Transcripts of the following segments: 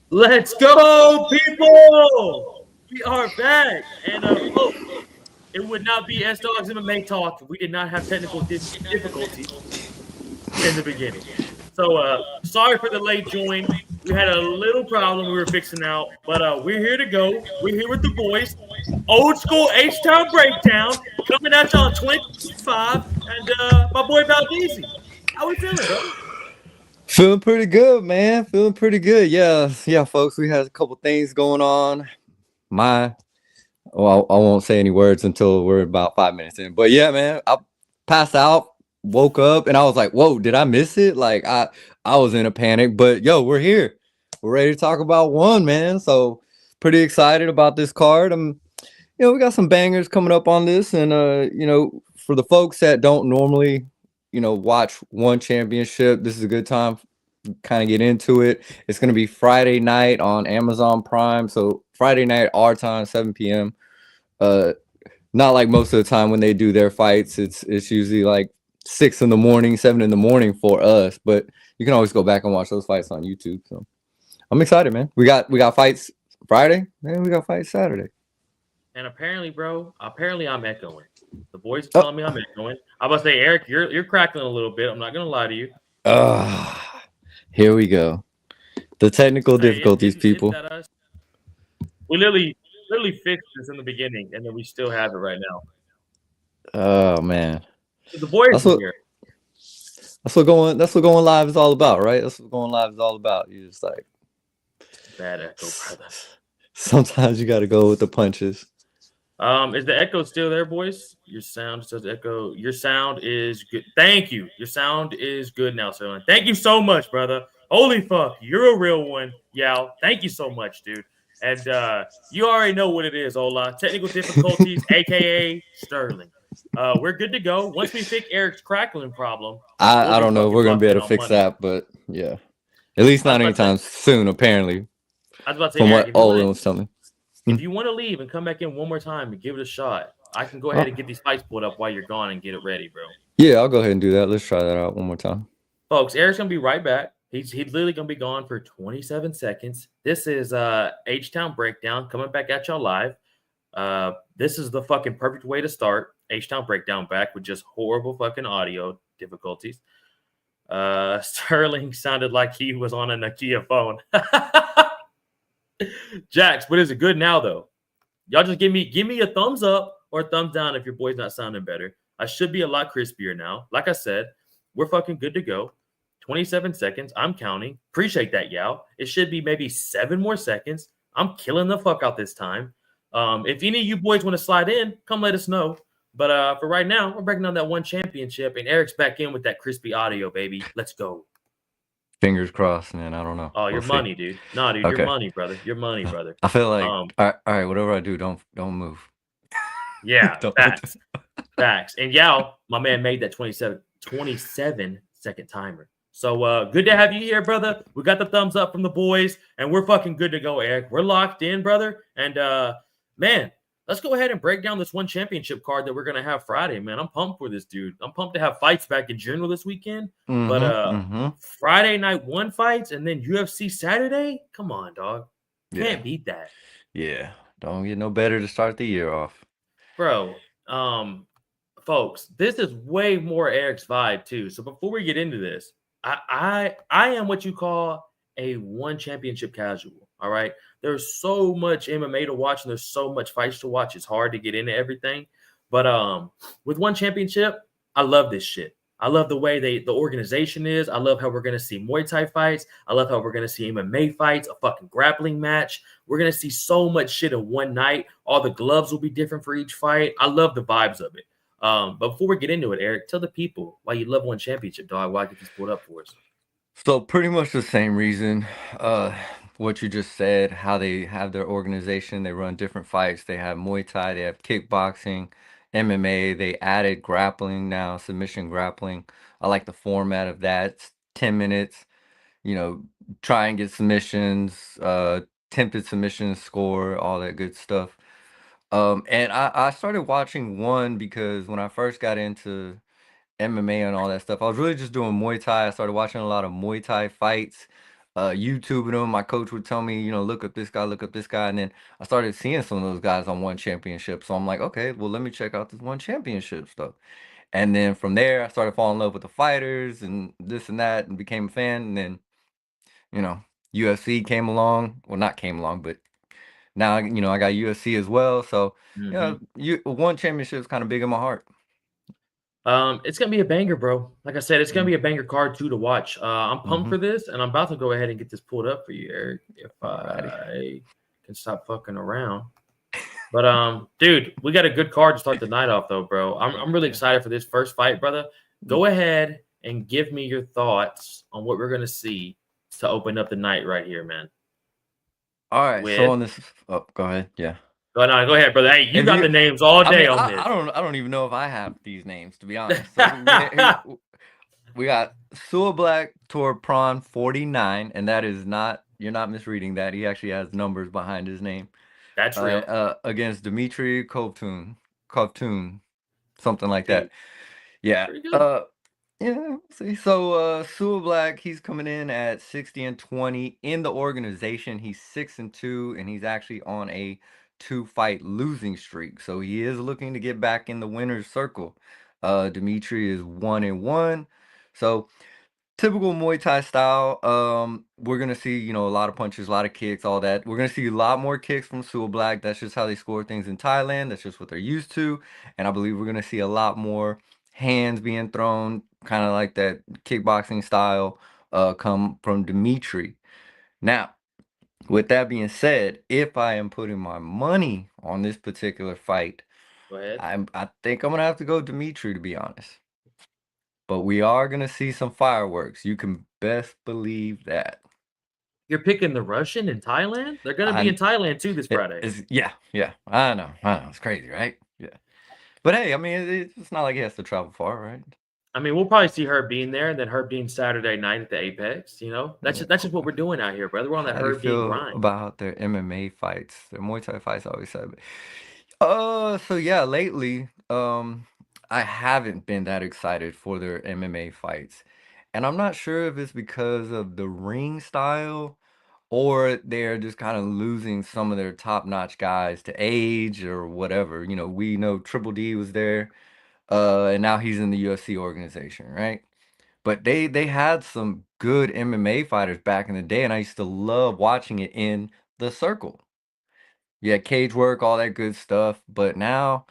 Let's go, people! We are back, and folks, it would not be S Dogs MMA talk if we did not have technical difficulties in the beginning. So, sorry for the late join. We had a little problem we were fixing out, but we're here to go. We're here with the boys. Old school H Town breakdown coming at y'all in 2025, and my boy Valdezi. How we feeling, brother? Feeling pretty good, man. Feeling pretty good. Yeah, folks. We had a couple things going on. My, well, I won't say any words until we're about 5 minutes in. But yeah, man, I passed out, woke up, and I was like, "Whoa, did I miss it?" I was in a panic. But yo, we're here. We're ready to talk about one, man. So pretty excited about this card. We got some bangers coming up on this, and for the folks that don't normally, watch one championship, this is a good time kind of get into it. It's going to be Friday night on Amazon Prime. So Friday night our time, 7 p.m. Uh, Not like most of the time when they do their fights. It's usually like 6 in the morning, 7 in the morning for us. But you can always go back and watch those fights on YouTube. So I'm excited, man. We got fights Friday, and we got fights Saturday. And apparently, bro, I'm echoing. The boys are Oh, telling me I'm echoing. I was about to say, Eric, you're crackling a little bit. I'm not gonna lie to you. uh, here we go. The technical Hey, difficulties, is people. that us? We literally fixed this in the beginning, and then we still have it right now. Oh man, The boys that's in what here. that's what going live is all about, right? That's what going live is all about. You just like Bad echo, brother. sometimes you got to go with the punches. Is the echo still there, boys? Your sound says echo. Your sound is good. Thank you. Your sound is good now, Sterling. Thank you so much, brother. Holy fuck, you're a real one, Yao. Thank you so much, dude. And you already know what it is, Ola. Technical difficulties, aka Sterling. We're good to go. Once we fix Eric's crackling problem, we'll I be don't know if fucking we're gonna be locked in able to on fix Monday. that, but yeah, at least I was not about to say, anytime soon. Apparently, I was about to say, from Eric, what Olin was telling me. if you want to leave and come back in one more time and give it a shot, I can go ahead Oh, and get these fights pulled up while you're gone and get it ready, bro. yeah, I'll go ahead and do that. Let's try that out one more time. Folks, Eric's gonna be right back. He's literally gonna be gone for 27 seconds. This is H Town Breakdown coming back at y'all live. This is the fucking perfect way to start H Town Breakdown back with just horrible fucking audio difficulties. Sterling sounded like he was on a Nokia phone. Jax, but is it good now though? Y'all just give me a thumbs up or a thumbs down if your boy's not sounding better. I should be a lot crispier now. Like I said, we're fucking good to go. 27 seconds. I'm counting. Appreciate that, Yao. It should be maybe 7 more seconds. I'm killing the fuck out this time. If any of you boys want to slide in, come let us know. But for right now, we're breaking down that one championship, and Eric's back in with that crispy audio, baby. Let's go. Fingers crossed, man. I don't know. Oh, We'll your see. money, dude. Nah, dude, your Okay. money, brother. Your money, brother. I feel like Um, all right. Whatever I do, don't move. yeah, Don't. facts. Facts. And Yao, my man, made that 27 second timer. So good to have you here, brother. We got the thumbs up from the boys, and we're fucking good to go, Eric. We're locked in, brother. And man, let's go ahead and break down this one championship card that we're gonna have Friday, man. I'm pumped for this, dude. I'm pumped to have fights back in general this weekend. But Mm-hmm. Mm-hmm. Friday night one fights and then UFC Saturday. Come on, dog. Yeah. Can't beat that. Yeah. Don't get no better to start the year off. Bro, folks, this is way more Eric's vibe too. So before we get into this, I am what you call a one championship casual. All right. There's so much MMA to watch and there's so much fights to watch. It's hard to get into everything. But with one championship, I love this shit. I love the way the organization is. I love how we're gonna see Muay Thai fights. I love how we're gonna see MMA fights, a fucking grappling match. We're gonna see so much shit in one night. All the gloves will be different for each fight. I love the vibes of it. But before we get into it, Eric, tell the people why you love one championship, dog. Why get this pulled up for us? So pretty much the same reason. What you just said, how they have their organization, they run different fights. They have Muay Thai, they have kickboxing, MMA. They added grappling now, submission grappling. I like the format of that. It's 10 minutes. You know, try and get submissions, tempted submissions, score, all that good stuff. And I started watching one because when I first got into MMA and all that stuff, I was really just doing Muay Thai. I started watching a lot of Muay Thai fights. YouTubing them. My coach would tell me, look up this guy, look up this guy, and then I started seeing some of those guys on One Championship. So I'm like, okay, well, let me check out this One Championship stuff. And then from there, I started falling in love with the fighters and this and that, and became a fan. And then, you know, UFC came along. Well, not came along, but now, I got UFC as well. So, Hmm. One Championship is kind of big in my heart. It's gonna be a banger, bro. Like I said, it's gonna Mm, be a banger card too to watch. I'm pumped mm-hmm. for this, and I'm about to go ahead and get this pulled up for you, Eric, if Alrighty. I can stop fucking around. But dude, we got a good card to start the night off, though, bro. I'm really Yeah. excited for this first fight, brother. Mm. Go ahead and give me your thoughts on what we're gonna see to open up the night right here, man. All right. So With on this, oh, go ahead. Yeah. go ahead, brother. Hey, you If got you, the names all I day mean, on I, this. I don't even know if I have these names, to be honest. So we got Sua Black Tour Prawn 49, and that is not, you're not misreading that. He actually has numbers behind his name. That's real, Against Dimitri Kovtun, something like that. dude. Yeah. Pretty good. Yeah. See, so Sua Black, he's coming in at 60-20 in the organization. He's 6-2, and he's actually on a 2-fight losing streak. So he is looking to get back in the winner's circle. Dimitri is 1-1. So typical Muay Thai style. We're gonna see, a lot of punches, a lot of kicks, all that. We're gonna see a lot more kicks from Sua Black. That's just how they score things in Thailand. That's just what they're used to. And I believe we're gonna see a lot more hands being thrown, kind of like that kickboxing style, come from Dimitri. Now, with that being said, if I am putting my money on this particular fight, Go ahead. I think I'm gonna have to go Dimitri, to be honest. But we are gonna see some fireworks. You can best believe that. You're picking the Russian in Thailand? They're gonna be in I Thailand too this Friday. yeah. I know. It's crazy, right? Yeah. But hey, I mean, it's not like he has to travel far, right? I mean, we'll probably see Herb Dean there, and then Herb Dean Saturday night at the Apex. That's Yeah. just what we're doing out here, brother. We're on that How do you Herb Dean feel grind. about their MMA fights? Their Muay Thai fights, I always said. So yeah, lately, I haven't been that excited for their MMA fights. And I'm not sure if it's because of the ring style or they're just kind of losing some of their top-notch guys to age or whatever. We know Triple D was there, and now he's in the UFC organization, right? But they had some good MMA fighters back in the day, and I used to love watching it in the circle. Yeah, cage work, all that good stuff. But now,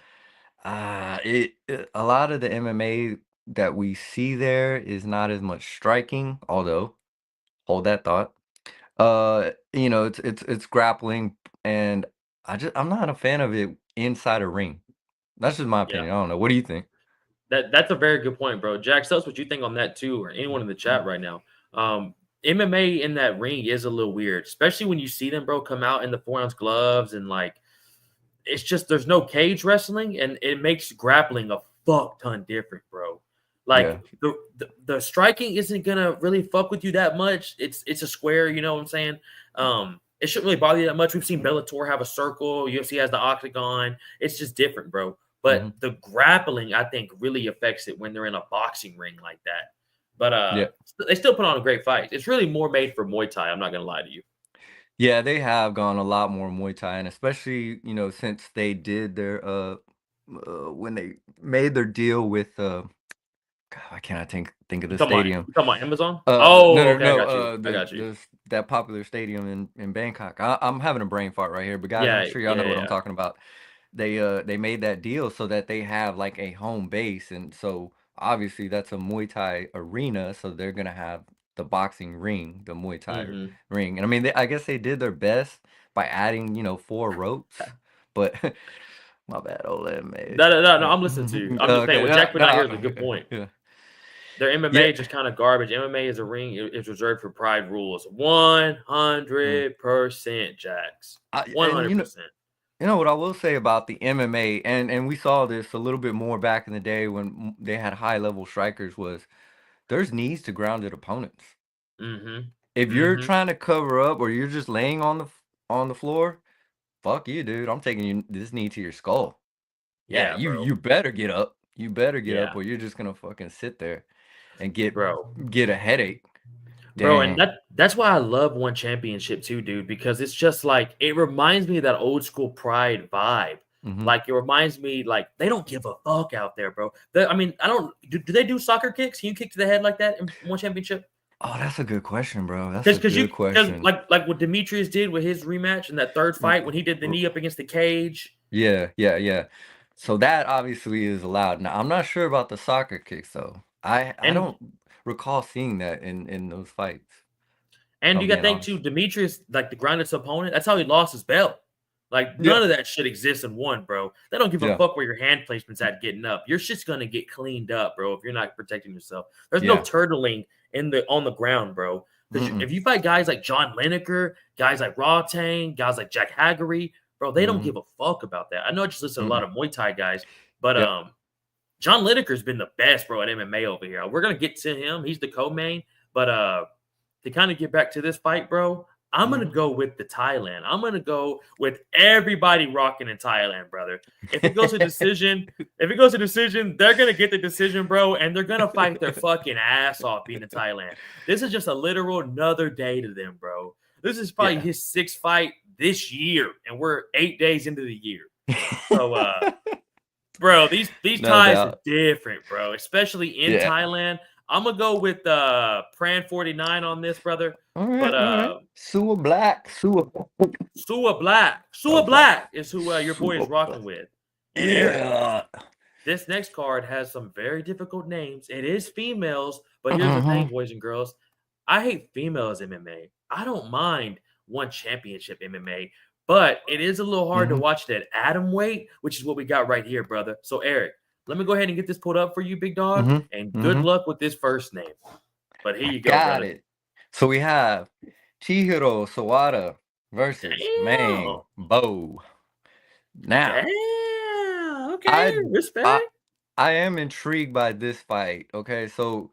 a lot of the MMA that we see there is not as much striking, although hold that thought. It's grappling, and I'm not a fan of it inside a ring. That's just my Yeah, opinion. I don't know. What do you think? that's a very good point, bro. Jax, tell us what you think on that too, or anyone in the chat right now. Um, MMA in that ring is a little weird, especially when you see them, bro, come out in the 4-ounce gloves and like it's just there's no cage wrestling, and it makes grappling a fuck ton different, bro. Yeah. Like the striking isn't gonna really fuck with you that much. It's a square, you know what I'm saying? It shouldn't really bother you that much. We've seen Bellator have a circle, UFC has the octagon. It's just different, bro. Hmm. But the grappling, I think, really affects it when they're in a boxing ring like that. But Yeah. they still put on a great fight. It's really more made for Muay Thai. I'm not gonna lie to you. Yeah, they have gone a lot more Muay Thai, and especially, since they did their when they made their deal with God, why can't I think of the stadium? You talking about Amazon? No, Oh, no, okay, I no. got you. I got you. That popular stadium in Bangkok. I'm having a brain fart right here, but guys, I'm Yeah, sure y'all yeah, know what I'm yeah. talking about. They made that deal so that they have like a home base, and so obviously that's a Muay Thai arena, so they're gonna have the boxing ring, the Muay Thai Mhm. ring, and I mean, I guess they did their best by adding, 4 ropes, but my bad, Ole. No, I'm listening to you. I'm just saying Okay, what no, Jack put out here is a good no, point. yeah, Their yeah. MMA is just kind of garbage. MMA is a ring. It's reserved for pride rules. Mm. 100%, Jax. And 100%. you know what I will say about the MMA, and we saw this a little bit more back in the day when they had high level strikers, was there's knees to grounded opponents. Mhm. If you're Mhm. trying to cover up or you're just laying on the floor, fuck you, dude. I'm taking this knee to your skull. Yeah, Yeah, you bro. better get up. You better get up, Yeah, or you're just gonna fucking sit there and get bro. get a headache. Bro, and Dang. that's why I love One Championship too, dude, because it's just like it reminds me of that old school Pride vibe. Hmm. Like it reminds me, like they don't give a fuck out there, bro. I mean, I don't. Do they do soccer kicks? Can you kick to the head like that in One Championship? Oh, that's a good question, bro. That's a Because good question. like what Demetrius did with his rematch in that third R- fight when he did the r- knee up against the cage, Yeah, yeah, yeah. So that obviously is allowed. Now, I'm not sure about the soccer kicks though. I and don't recall seeing that in those fights, if And I'm you got to being think honest. too, Demetrius, like the grindest opponent, that's how he lost his belt. Like Yeah, none of that shit exists in one, bro. They don't give a yeah, fuck where your hand placement's at getting up. Your shit's gonna get cleaned up, bro, if you're not protecting yourself. There's no yeah. turtling on the ground, bro. Because Mm-mm. if you fight guys like John Lineker, guys like Raw Tang, guys like Jack Haggerty, bro, they don't Mm-hmm. give a fuck about that. I know I just listen to a lot Mm-mm. of Muay Thai guys, but Yep. John Lineker's been the best, bro, at MMA over here. We're gonna get to him. He's the co-main, but to kind of get back to this fight, bro, I'm gonna Mm-hmm. go with the Thailand. I'm gonna go with everybody rocking in Thailand, brother. If it goes to decision, they're gonna get the decision, bro, and they're gonna fight their fucking ass off being in Thailand. This is just a literal another day to them, bro. This is probably Yeah. his sixth fight this year, and we're 8 days into the year. So bro, these No ties are doubt. different, bro, especially in Yeah. Thailand. I'm gonna go with Pran 49 on this, brother. All But right, all right. Sewer Black, Sewer. Sua Black is who your boy is Sewer Black. rocking with. And Eric, Yeah. this next card has some very difficult names. It is females, but here's the Mm-hmm. thing, boys and girls. I hate females MMA. I don't mind One Championship MMA, but it is a little hard to Mm-hmm. watch that atom weight, which is what we got right here, brother. So, Eric, let me go ahead and get this pulled up for you, big dog, and Mm-hmm. good Mm-hmm. luck with this first name. But here I you go, got brother. it. So we have Chihiro Sawada versus Damn. Mang Bo. Now, Damn. Okay. I I Respect. I am intrigued by this fight. Okay, so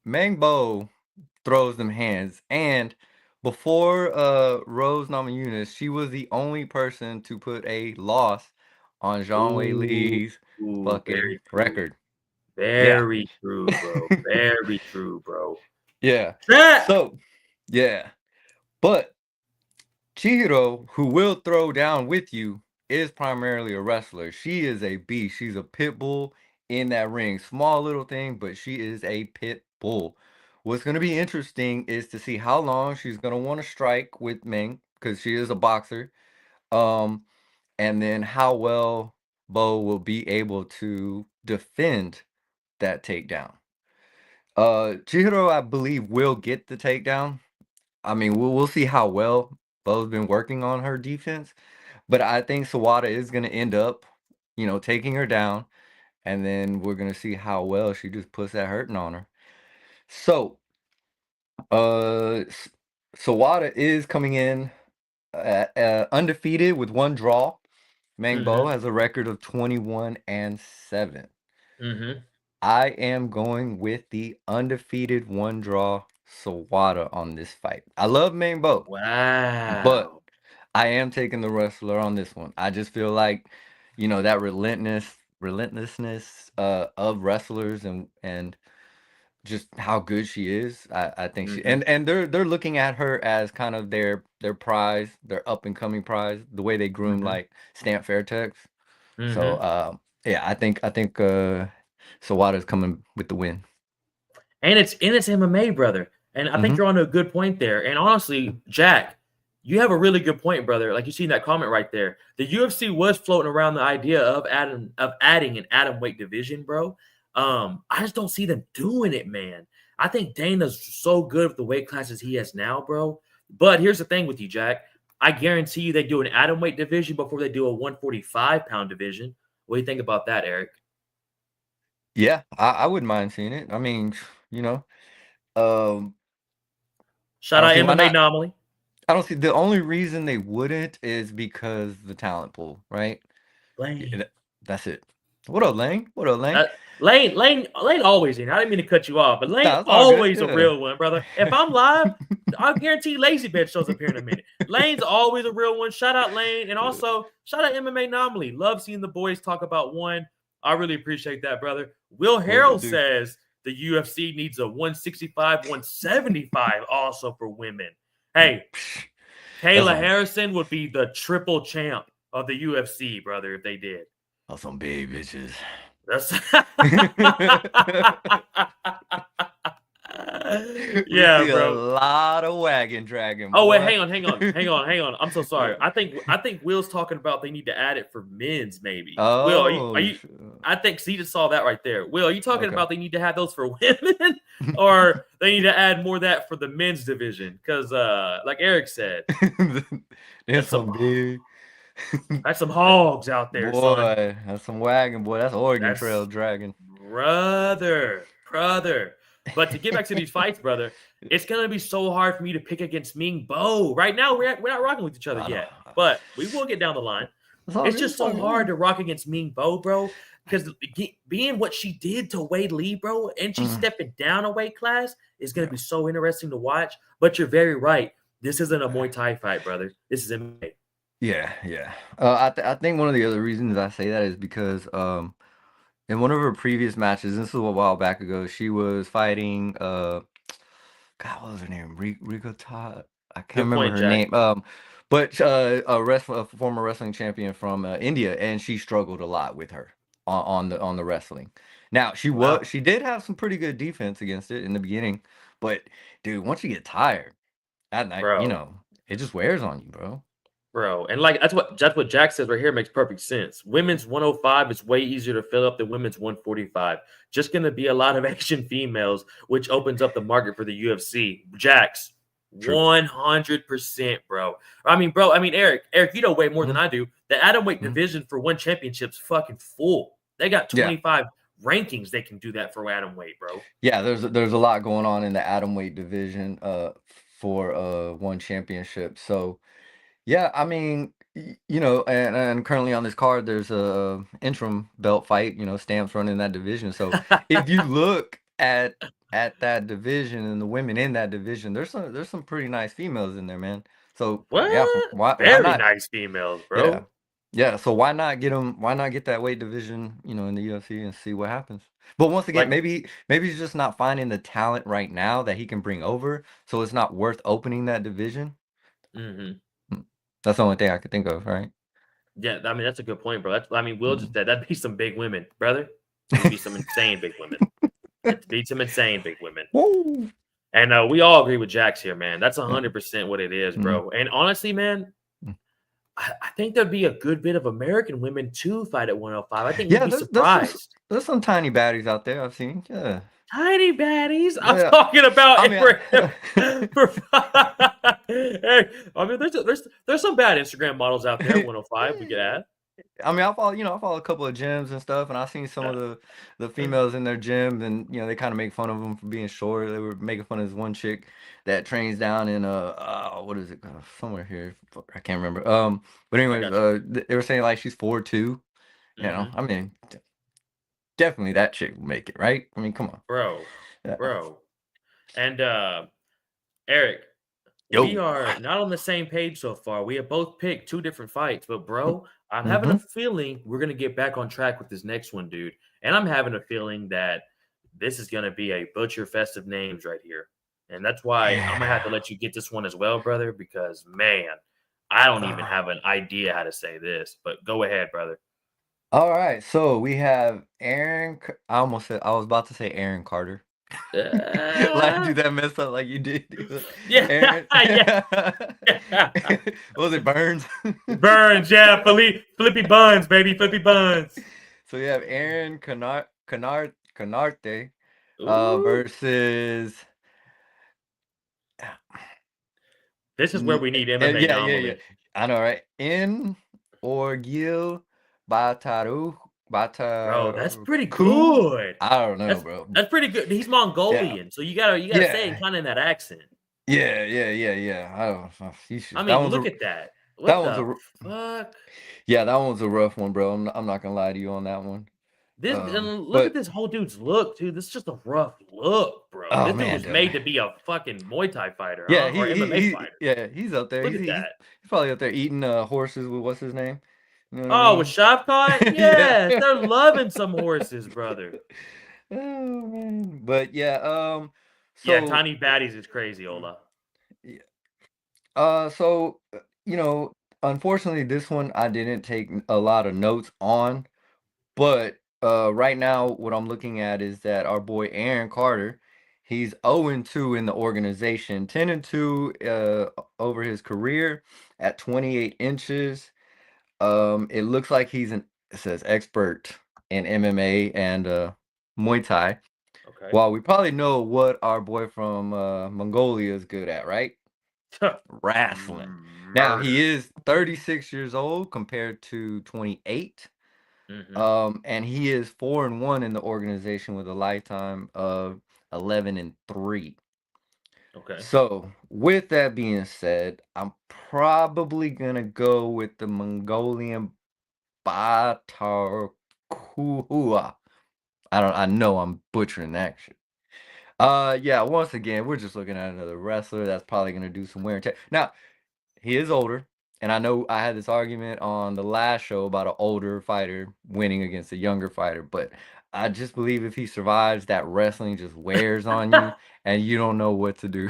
Mang Bo throws them hands, and before Rose Namajunas, she was the only person to put a loss on Zhang Wei Ooh, Li's very fucking true. record. Yeah. Very true, bro. Very true, bro. Yeah. Check. So, yeah. But Chihiro, who will throw down with you, is primarily a wrestler. She is a beast. She's a pit bull in that ring. Small little thing, but she is a pit bull. What's going to be interesting is to see how long she's going to want to strike with Ming, because she is a boxer. Um, and then how well Bo will be able to defend that takedown. Chihiro, I believe, will get the takedown. I mean, we'll see how well Bo's been working on her defense, but I think Sawada is gonna end up, taking her down, and then we're gonna see how well she just puts that hurting on her. So, Sawada is coming in undefeated with one draw. Mangbo Mm-hmm. has a record of 21-7. Mm-hmm. I am going with the undefeated one draw Sawada on this fight. I love Mangbo, but Wow. I am taking the wrestler on this one. I just feel like, that relentlessness of wrestlers and just how good she is. I think she Mm-hmm. and they're looking at her as kind of their prize, their up and coming prize, the way they groom Mm-hmm. like Stamp Fairtex. So Mm-hmm. yeah, I think Sawada's coming with the win. And it's MMA, brother. And I think Hmm. you're on a good point there. And honestly, Jack, you have a really good point, brother. Like you see in that comment right there. The UFC was floating around the idea of adding an atom weight division, bro. I just don't see them doing it, man. I think Dana's so good with the weight classes he has now, bro. But here's the thing with you, Jack. I guarantee you they do an atom weight division before they do a 145-pound division. What do you think about that, Eric? Yeah, I wouldn't mind seeing it. I mean, you know, um, I Shout don't out see why MMA not. anomaly. I don't see the only reason they wouldn't is because the talent pool, right? Yeah, Lane. that's it. What up, Lane? What up, Lane? Lane always in. I didn't mean to cut you off, but Lane Nah, it's all good. always a Yeah. real one, brother. If I'm live, I guarantee Lazy Bed shows up here in a minute. Lane's always a real one. Shout out Lane, and also shout out MMA Anomaly. Love seeing the boys talk about one. I really appreciate that, brother. Will What it Harrell do? says the UFC needs a 165, 175 also for women. Hey, Kayla Harrison would be the triple champ of the UFC, brother, if they did. Oh, some big bitches. That's yeah, we see bro. A lot of wagon dragging. Oh, boy. wait, hang on. I'm so sorry. I think Will's talking about they need to add it for men's, maybe. Oh, Will, are you I think he just saw that right there. Will, are you talking about they need to have those for women, or they need to add more of that for the men's division? Because, like Eric said, there's some big. That's some hogs out there, boy, son. That's some wagon, boy. That's Oregon Trail dragging. Brother. But to get back to these fights, brother, it's gonna be so hard for me to pick against Ming Bo. Right now, we're not rocking with each other yet, but we will get down the line. It's just so hard to rock against Ming Bo, bro, because being what she did to Wade Lee, bro, and she's stepping down a weight class is gonna be so interesting to watch. But you're very right. This isn't a Muay Thai fight, brother. This is MMA. Yeah. I think one of the other reasons I say that is because in one of her previous matches, this was a while back ago, she was fighting God, what was her name? Rico Todd. I can't remember her name. But a former wrestling champion from India, and she struggled a lot with her on the wrestling. Now she did have some pretty good defense against it in the beginning, but dude, once you get tired at night, it just wears on you, bro. Bro, and like that's what Jack says right here makes perfect sense. Women's 105 is way easier to fill up than women's 145. Just gonna be a lot of Asian females, which opens up the market for the UFC. Jax, 100%, bro. I mean, Eric, you know way more than I do. The atomweight division for one championship's fucking full. They got 25 rankings. They can do that for atomweight, bro. Yeah, there's a lot going on in the atomweight division for one championship. So. Yeah, I mean, and currently on this card, there's a interim belt fight. Stamps running that division. So if you look at that division and the women in that division, there's some pretty nice females in there, man. So what? Yeah, why not? Nice females, bro. Yeah. So why not get them? Why not get that weight division, in the UFC and see what happens? But once again, maybe he's just not finding the talent right now that he can bring over, so it's not worth opening that division. Mm-hmm. That's the only thing I could think of, right? Yeah, I mean, that's a good point, bro. Will just said that'd be some big women, brother. It'd be some insane big women. It'd be some insane big women. Woo. And we all agree with Jax here, man. That's 100% what it is, bro. And honestly, man, I think there'd be a good bit of American women too fight at 105. I think you'd be surprised. There's some tiny baddies out there I've seen. Yeah. Tiny baddies. I'm talking about. There's some bad Instagram models out there. 105. We could add. I mean, I follow a couple of gyms and stuff, and I've seen some of the females in their gyms, and they kind of make fun of them for being short. They were making fun of this one chick that trains down in what is it somewhere here? I can't remember. But anyways, they were saying like she's 4'2". I mean. Definitely that chick will make it, right? I mean, come on. Bro. And Eric, we are not on the same page so far. We have both picked two different fights, but bro, I'm having a feeling we're going to get back on track with this next one, dude. And I'm having a feeling that this is going to be a butcher fest of names right here. And that's why I'm going to have to let you get this one as well, brother, because, man, I don't even have an idea how to say this, but go ahead, brother. All right, so we have Aaron. I was about to say Aaron Carter. Like, do that mess up like you did? Yeah. What was it, Burns? Burns, yeah. Flippy Buns, baby. Flippy Buns. So you have Aaron Canarte versus. This is where we need MMA. Yeah. I know, right? In Orgil. Bataru. Bro, that's pretty good. I don't know, bro. That's pretty good. He's Mongolian, so you gotta say it kind of in that accent. Yeah. I mean, look at that. What the fuck? Yeah, that one's a rough one, bro. I'm not gonna lie to you on that one. Look at this whole dude's look, dude. This is just a rough look, bro. This dude was made to be a fucking Muay Thai fighter, or MMA fighter. Yeah, he's up there. He's probably up there eating horses with what's his name? With Shavkat? Yes, they're loving some horses, brother. Oh man. But yeah, Yeah, so Tiny Baddies is crazy, Ola. yeah, so you know, unfortunately this one I didn't take a lot of notes on, but right now what I'm looking at is that our boy Aaron Carter, he's 0-2 in the organization, 10-2 over his career at 28 inches. It looks like it says expert in MMA and Muay Thai. Okay. Well, we probably know what our boy from Mongolia is good at, right? Wrestling. Now, he Murder. is 36 years old compared to 28. Hmm. And he is 4-1 in the organization with a lifetime of 11-3. Okay. So, with that being said, I'm probably gonna go with the Mongolian Batarkua. I know I'm butchering that shit. Yeah, once again, we're just looking at another wrestler that's probably gonna do some wear and tear. Now, he is older, and I know I had this argument on the last show about an older fighter winning against a younger fighter, but I just believe if he survives, that wrestling just wears on you and you don't know what to do.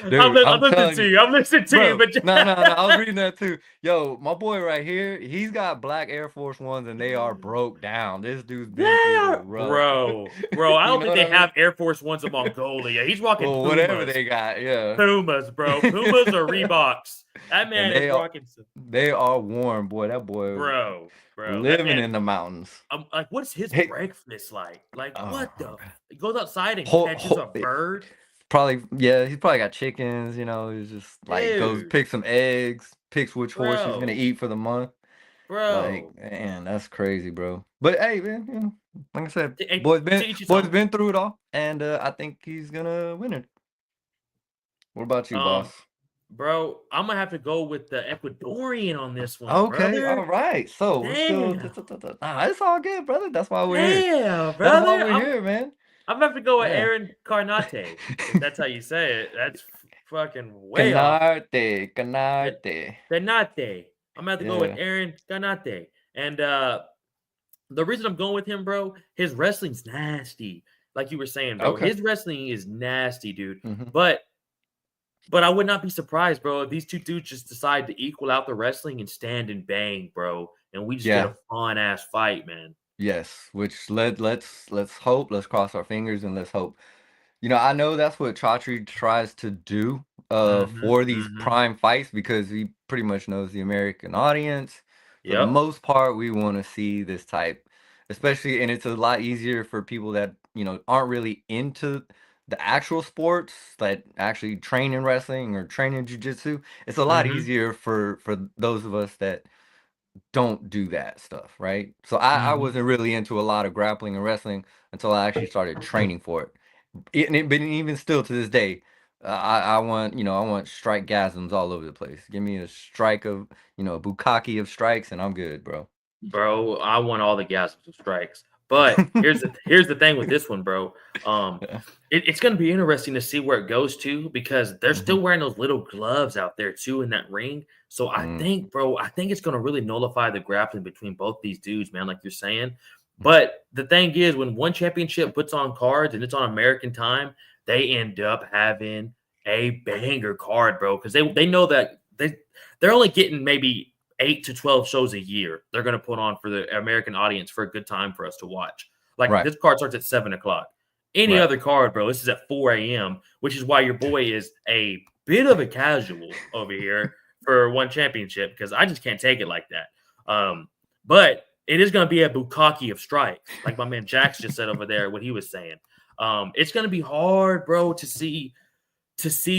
Dude, I'm I'm listening telling to you. you. I'm listening to you, Bro, but no, no, no. I was reading that too. Yo, my boy right here, he's got black Air Force Ones and they are broke down. This dude's they been through the are, rough. bro. I You don't know think what they I mean? have Air Force Ones in Mongolia. He's rocking Well, whatever Pumas, they got, yeah. Pumas, bro. Pumas or Reeboks. That And man is rocking some, they are warm, boy. That boy bro. That living man. in the mountains. I'm like, what's his Hey, breakfast like? Like, oh, what the? He goes outside and whole, catches a whole, bird, probably, yeah, he's probably got chickens, he's just like goes dude, pick some eggs, picks which horse he's gonna bro, eat for the month. Like, bro. man, that's crazy, bro. But hey, man, like I said, Hey, to each his boy's own. been through it all, and I think he's gonna win it. What about you, Um, boss? bro, I'm gonna have to go with the Ecuadorian on this one, Okay, all brother. right. So we're still, Damn, nah, it's all good, brother. That's why we're here. damn, That's why brother. we're here, man. I'm gonna have to go with Yeah. Aaron Carnate, if that's how you say it. That's fucking way off. Canarte, Can- Canarte. Canate. I'm gonna have to go with Yeah. Aaron Canate. And the reason I'm going with him, bro, his wrestling's nasty. Like you were saying, bro. Okay. His wrestling is nasty, dude. Hmm. But I would not be surprised, bro, if these two dudes just decide to equal out the wrestling and stand and bang, bro. And we just get Yeah. a fun ass fight, man. Yes. Which let's hope. Let's cross our fingers and let's hope. I know that's what Chatri tries to do Mm-hmm. for these Mm-hmm. prime fights because he pretty much knows the American audience. For the Yep. most part, we want to see this type, especially, and it's a lot easier for people that, aren't really into the actual sports, that actually train in wrestling or train in jiu-jitsu. It's a lot Mm-hmm. easier for those of us that don't do that stuff, right? So I Mm-hmm. wasn't really into a lot of grappling and wrestling until I actually started training for it. But even still to this day, I want I want strike gasms all over the place. Give me a strike of a bukkake of strikes, and I'm good, bro. Bro, I want all the gas strikes. But here's the thing with this one, bro. Um, Yeah. it's gonna be interesting to see where it goes to because they're Hmm. still wearing those little gloves out there too in that ring. So I Mm. think, bro, I think it's gonna really nullify the grappling between both these dudes, man, like you're saying. But the thing is, when one championship puts on cards and it's on American time, they end up having a banger card, bro, because they know that they're only getting maybe 8 to 12 shows a year they're going to put on for the American audience for a good time for us to watch. Like Right, this card starts at 7 o'clock. Any right. other card, bro, this is at 4 a.m., which is why your boy is a bit of a casual over here for one championship because I just can't take it like that. But it is going to be a bukkake of strikes, like my man Jax just said over there, what he was saying. It's going to be hard, bro, to see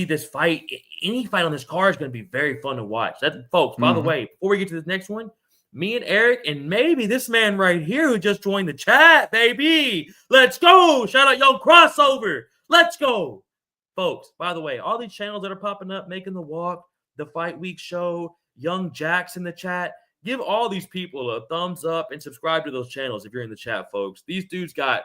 this fight. Any fight on this card is going to be very fun to watch. That, folks, by the Hmm. way, before we get to this next one, me and Eric and maybe this man right here who just joined the chat, baby. Let's go. Shout out Young Crossover. Let's go. Folks, by the way, all these channels that are popping up, Making the Walk, the Fight Week Show, Young Jax in the chat, give all these people a thumbs up and subscribe to those channels if you're in the chat, folks. These dudes got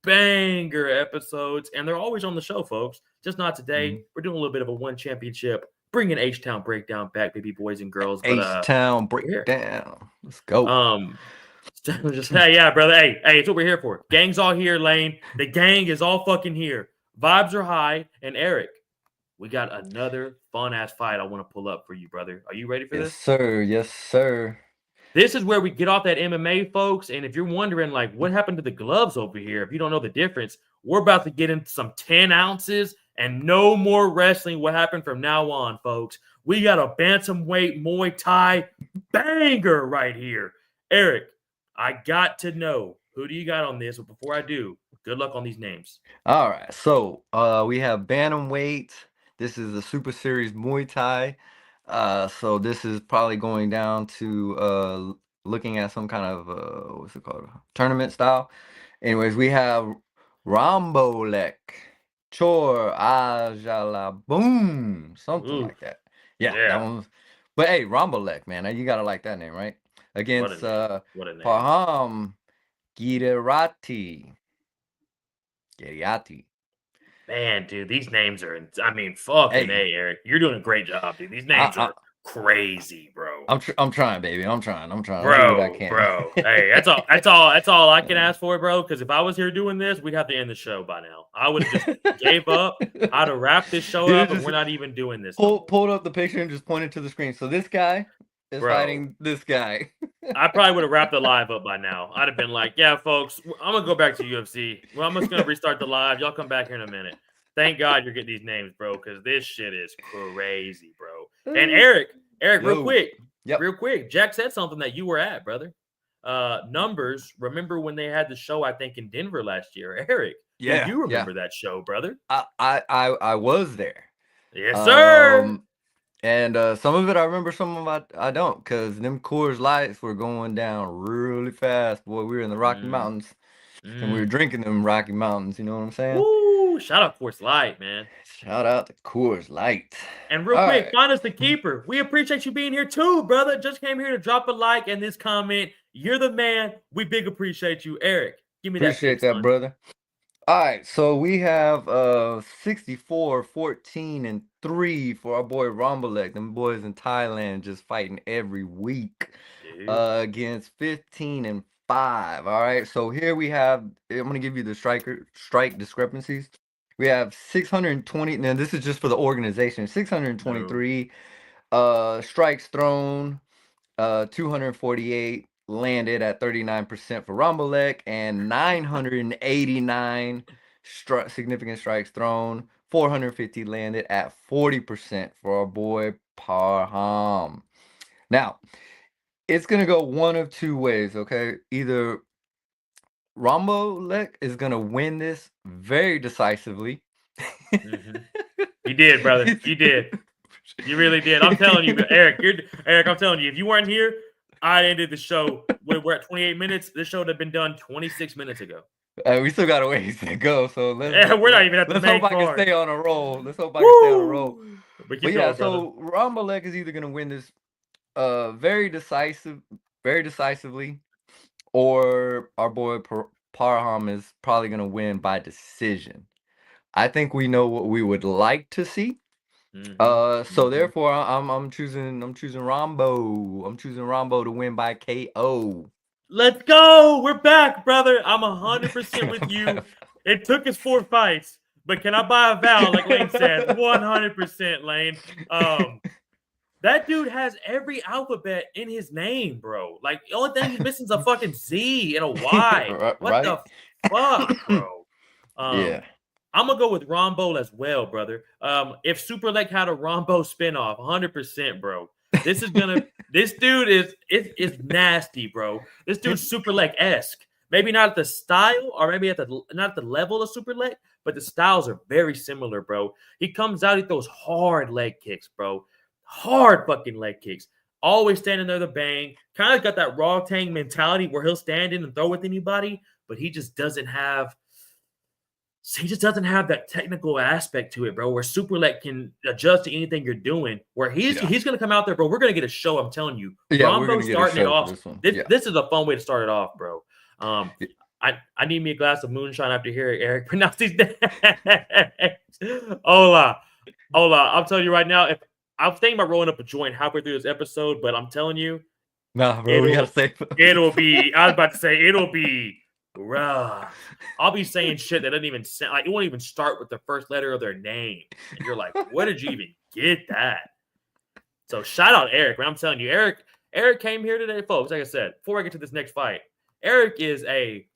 banger episodes, and they're always on the show, folks. Just not today. Hmm. We're doing a little bit of a one championship, bringing H-Town breakdown back, baby boys and girls. But H-Town we're here. breakdown. Let's go. Um, Just hey, yeah, brother. Hey, it's what we're here for. Gang's all here, Lane. The gang is all fucking here. Vibes are high. And Eric, we got another fun ass fight I want to pull up for you, brother. Are you ready for Yes, this? sir. Yes, sir. This is where we get off that MMA, folks. And if you're wondering, like, what happened to the gloves over here, if you don't know the difference, we're about to get into some 10 ounces and no more wrestling. What happened from now on, folks? We got a bantamweight Muay Thai banger right here. Eric, I got to know, who do you got on this? But before I do, good luck on these names. All right. So we have bantamweight. This is the Super Series Muay Thai. So this is probably going down to looking at some kind of what's it called? Tournament style. Anyways, we have Rambolek, Chor Ajala Boom, something Ooh, like that. Yeah, that yeah. one. But hey, Rambolek, man, you gotta like that name, right? Against What a name. Paham Girirati. Man, dude, these names are, I mean, fucking Hey, Eric. You're doing a great job, dude. These names are crazy, bro. I'm trying, baby. I'm trying. I'll do what I can. Bro. Hey, that's all I can ask for, bro. Because if I was here doing this, we'd have to end the show by now. I would have just gave up how to wrap this show up, and we're not even doing this. Pulled up the picture and just pointed to the screen. So this guy is fighting this guy. I probably would have wrapped the live up by now. I'd have been like, yeah, folks, I'm going to go back to UFC. Well, I'm just going to restart the live. Y'all come back here in a minute. Thank God you're getting these names, bro, because this shit is crazy, bro. And Eric, real quick, Jack said something that you were at, brother. Numbers, remember when they had the show, I think, in Denver last year? Eric, do you remember that show, brother? I was there. Yes, sir. And some of it I remember, some of it I don't, because them Coors Lights were going down really fast. Boy, we were in the Rocky Mountains, and we were drinking them Rocky Mountains, you know what I'm saying? Woo! Shout out Coors Light, man. Shout out to Coors Light. And real quick, find us the keeper. We appreciate you being here too, brother. Just came here to drop a like and this comment. You're the man. We big appreciate you. Eric, give me that. Appreciate that, brother. All right, so we have 64, 14, and 3 for our boy Rambolek. Them boys in Thailand just fighting every week against 15 and 5. All right, so here we have, I'm going to give you the strike discrepancies. We have 620, now this is just for the organization, 623 strikes thrown, 248 landed at 39% for Rambolek, and 989 significant strikes thrown, 450 landed at 40% for our boy Parham. Now, it's going to go one of two ways, okay? Either Rambolek is going to win this very decisively. You did, brother. You did. You really did. I'm telling you, Eric, I'm telling you, if you weren't here, I ended the show. We're at 28 minutes. This show would have been done 26 minutes ago. We still got a ways to go, so we're not even at the main card. Let's hope I can stay on a roll. But yeah, so Rambolek is either going to win this very decisively, or our boy Parham is probably going to win by decision. I think we know what we would like to see. So therefore I'm choosing Rambo. I'm choosing Rambo to win by KO. Let's go. We're back, brother. I'm 100% with you. It took us 4 fights, but can I buy a vowel like Lane said? 100% Lane. That dude has every alphabet in his name, bro. Like the only thing he's missing is a fucking Z and a Y. What the fuck, bro? Yeah. I'm gonna go with Rambo as well, brother. If Super Leg had a Rambo spinoff, 100%, bro. This dude is nasty, bro. This dude's Super Leg-esque. Maybe not at the style, or maybe not at the level of Super Leg, but the styles are very similar, bro. He comes out, he throws hard leg kicks, bro. Hard fucking leg kicks. Always standing there to bang. Kind of got that Raw Tang mentality where he'll stand in and throw with anybody, but he just doesn't have that technical aspect to it, bro, where Super Leg can adjust to anything you're doing, where he's going to come out there, bro. We're going to get a show, I'm telling you. Yeah, Rambo starting it off. This is a fun way to start it off, bro. I need me a glass of moonshine after hearing Eric pronounce these names. Hola. I'm telling you right now, if I'm thinking about rolling up a joint halfway through this episode, but I'm telling you, Nah, bro, we gotta say. It'll be. I was about to say it'll be rough. I'll be saying shit that doesn't even sound like it won't even start with the first letter of their name, and you're like, where did you even get that? So shout out Eric, man. I'm telling you, Eric came here today, folks. Like I said, before I get to this next fight, Eric is a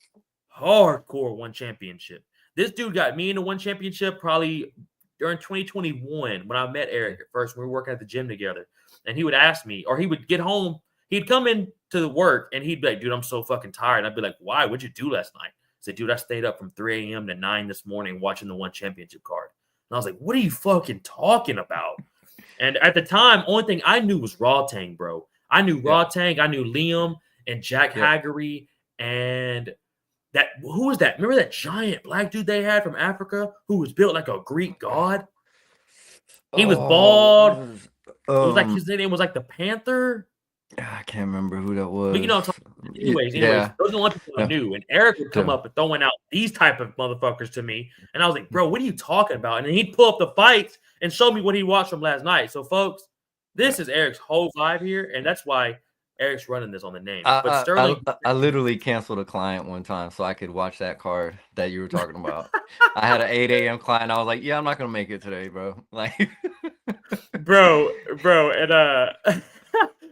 hardcore one championship. This dude got me into one championship probably during 2021 when I met Eric at first. We were working at the gym together, and he would ask me, or he would get home. He'd come in to the work, and he'd be like, "Dude, I'm so fucking tired." And I'd be like, "Why? What'd you do last night?" I said, "Dude, I stayed up from 3 a.m. to 9 this morning watching the one championship card." And I was like, "What are you fucking talking about?" And at the time, only thing I knew was Raw Tang, bro. I knew Raw Tang. I knew Liam and Jack Haggerty and that. Who was that? Remember that giant black dude they had from Africa who was built like a Greek god? He was bald. It was like his name was like the Panther. I can't remember who that was. But you know, anyways, those are the only people I knew. And Eric would come up and throwing out these type of motherfuckers to me, and I was like, "Bro, what are you talking about?" And then he'd pull up the fights and show me what he watched from last night. So, folks, this is Eric's whole vibe here, and that's why Eric's running this on the name. But Sterling, I literally canceled a client one time so I could watch that card that you were talking about. I had an 8 a.m. client. I was like, "Yeah, I'm not gonna make it today, bro." Like, bro, and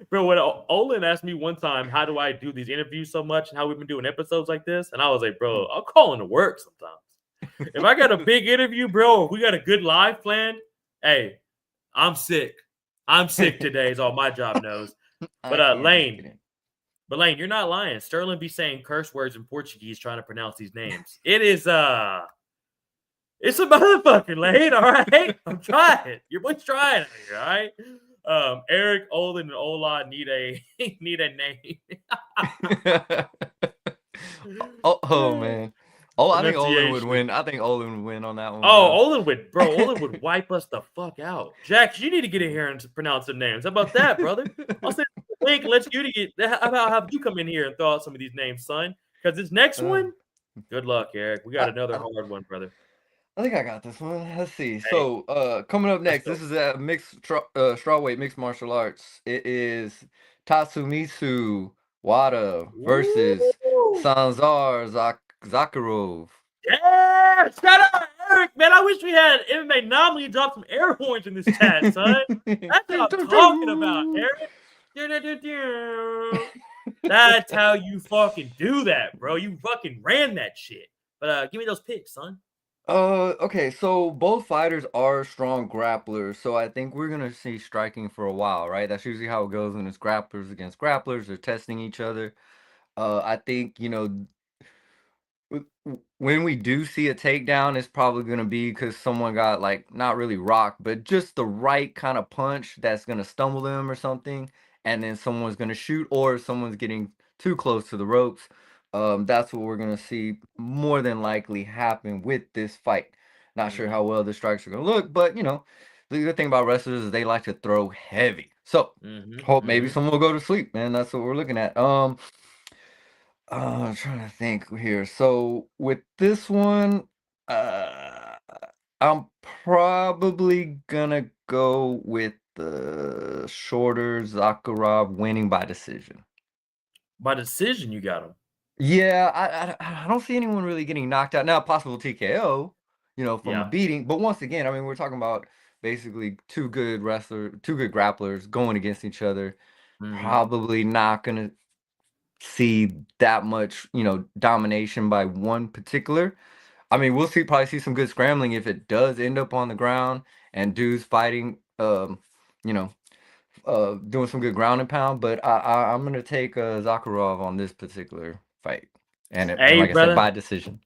bro, when Olin asked me one time, how do I do these interviews so much and how we've been doing episodes like this? And I was like, bro, I'll call into work sometimes. If I got a big interview, bro, if we got a good live plan, hey, I'm sick. I'm sick today is all my job knows. But Lane, you're not lying. Sterling be saying curse words in Portuguese trying to pronounce these names. It's a motherfucker, Lane, all right? I'm trying. Your boy's trying out here, all right? Eric, Olin, and Ola need a name. oh man. Oh, I think Olin would win. I think Olin would win on that one. Oh, Olin would wipe us the fuck out. Jax, you need to get in here and pronounce some names. How about that, brother? I'll send a link and let you have you come in here and throw out some of these names, son. Because this next one, good luck, Eric. We got another hard one, brother. I think I got this one. Let's see. Hey, so, coming up next, this is a mixed strawweight mixed martial arts. It is Tatsumitsu Wada versus Sanzar Zakharov. Yeah, shout out Eric, man. I wish we had MMA Anomaly drop some air horns in this chat, son. That's what I'm talking about, Eric. That's how you fucking do that, bro. You fucking ran that shit. But give me those picks, son. Okay, so both fighters are strong grapplers, so I think we're gonna see striking for a while, right? That's usually how it goes when it's grapplers against grapplers. They're testing each other. I think, when we do see a takedown, it's probably gonna be because someone got like not really rocked, but just the right kind of punch that's gonna stumble them or something, and then someone's gonna shoot, or someone's getting too close to the ropes. That's what we're gonna see more than likely happen with this fight. Not sure how well the strikes are gonna look, but the good thing about wrestlers is they like to throw heavy. So hope maybe someone will go to sleep, man. That's what we're looking at. I'm trying to think here. So with this one, I'm probably gonna go with the shorter Zakharov winning by decision. By decision, you got him. Yeah, I don't see anyone really getting knocked out. Now, possible TKO, from a beating. But once again, I mean, we're talking about basically two good grapplers going against each other. Probably not gonna see that much, domination by one particular. I mean, we'll probably see some good scrambling if it does end up on the ground and dudes fighting, doing some good ground and pound. But I'm gonna take Zakharov on this particular fight, and like I said, by decision.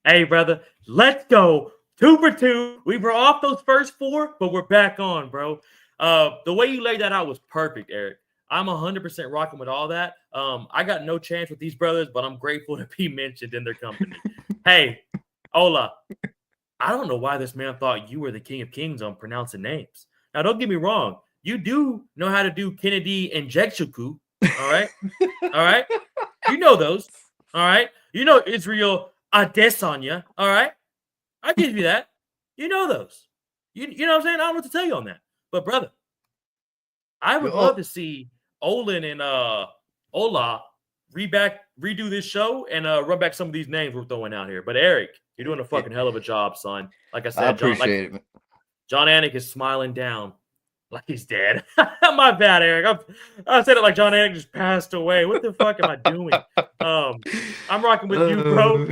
Hey, brother, let's go 2 for 2. We were off those first 4, but we're back on, bro. The way you laid that out was perfect, Eric. I'm 100% rocking with all that. I got no chance with these brothers, but I'm grateful to be mentioned in their company. Hey, Ola, I don't know why this man thought you were the king of kings on pronouncing names. Now, don't get me wrong. You do know how to do Kennedy and Jekshuku, all right? All right? You know those, all right? You know Israel Adesanya, all right? I give you that. You know those. You know what I'm saying? I don't know what to tell you on that. But, brother, I would love to see Olin and Hola, redo this show and run back some of these names we're throwing out here. But Eric, you're doing a fucking hell of a job, son. Like I I said, appreciate it, man. John Anik is smiling down like he's dead. My bad, Eric. I said it like John Anik just passed away. What the fuck am I doing? I'm rocking with you, bro.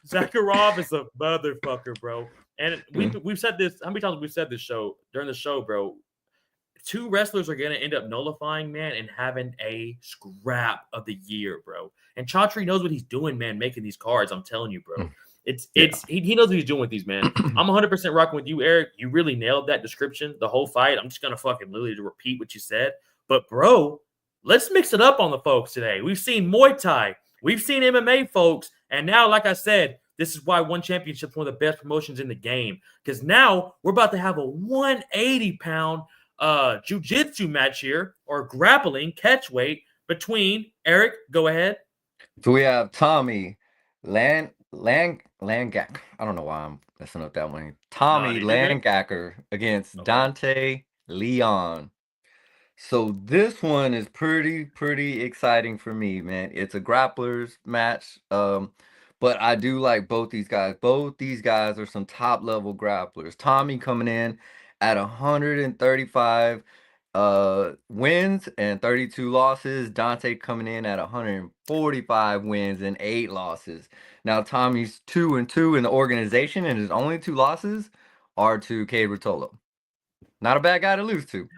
Zakharov is a motherfucker, bro. And we've said this. How many times we've said this show during the show, bro? Two wrestlers are gonna end up nullifying, man, and having a scrap of the year, bro. And Chaudhry knows what he's doing, man, making these cards. I'm telling you, bro. He knows what he's doing with these, man. I'm 100% rocking with you, Eric. You really nailed that description, the whole fight. I'm just gonna fucking literally repeat what you said. But bro, let's mix it up on the folks today. We've seen Muay Thai, we've seen MMA, folks, and now, like I said, this is why One Championship is one of the best promotions in the game. Because now we're about to have a 180-pound jiu-jitsu match here, or grappling catch weight between Eric. Go ahead. So we have Tommy Langak. I don't know why I'm messing up that one. Tommy Langacker against Dante Leon. So this one is pretty exciting for me, man. It's a grapplers match. But I do like both these guys. Both these guys are some top level grapplers. Tommy coming in at 135 wins and 32 losses. Dante coming in at 145 wins and 8 losses. Now Tommy's 2-2 in the organization, and his only 2 losses are to Cade Rotolo. Not a bad guy to lose to.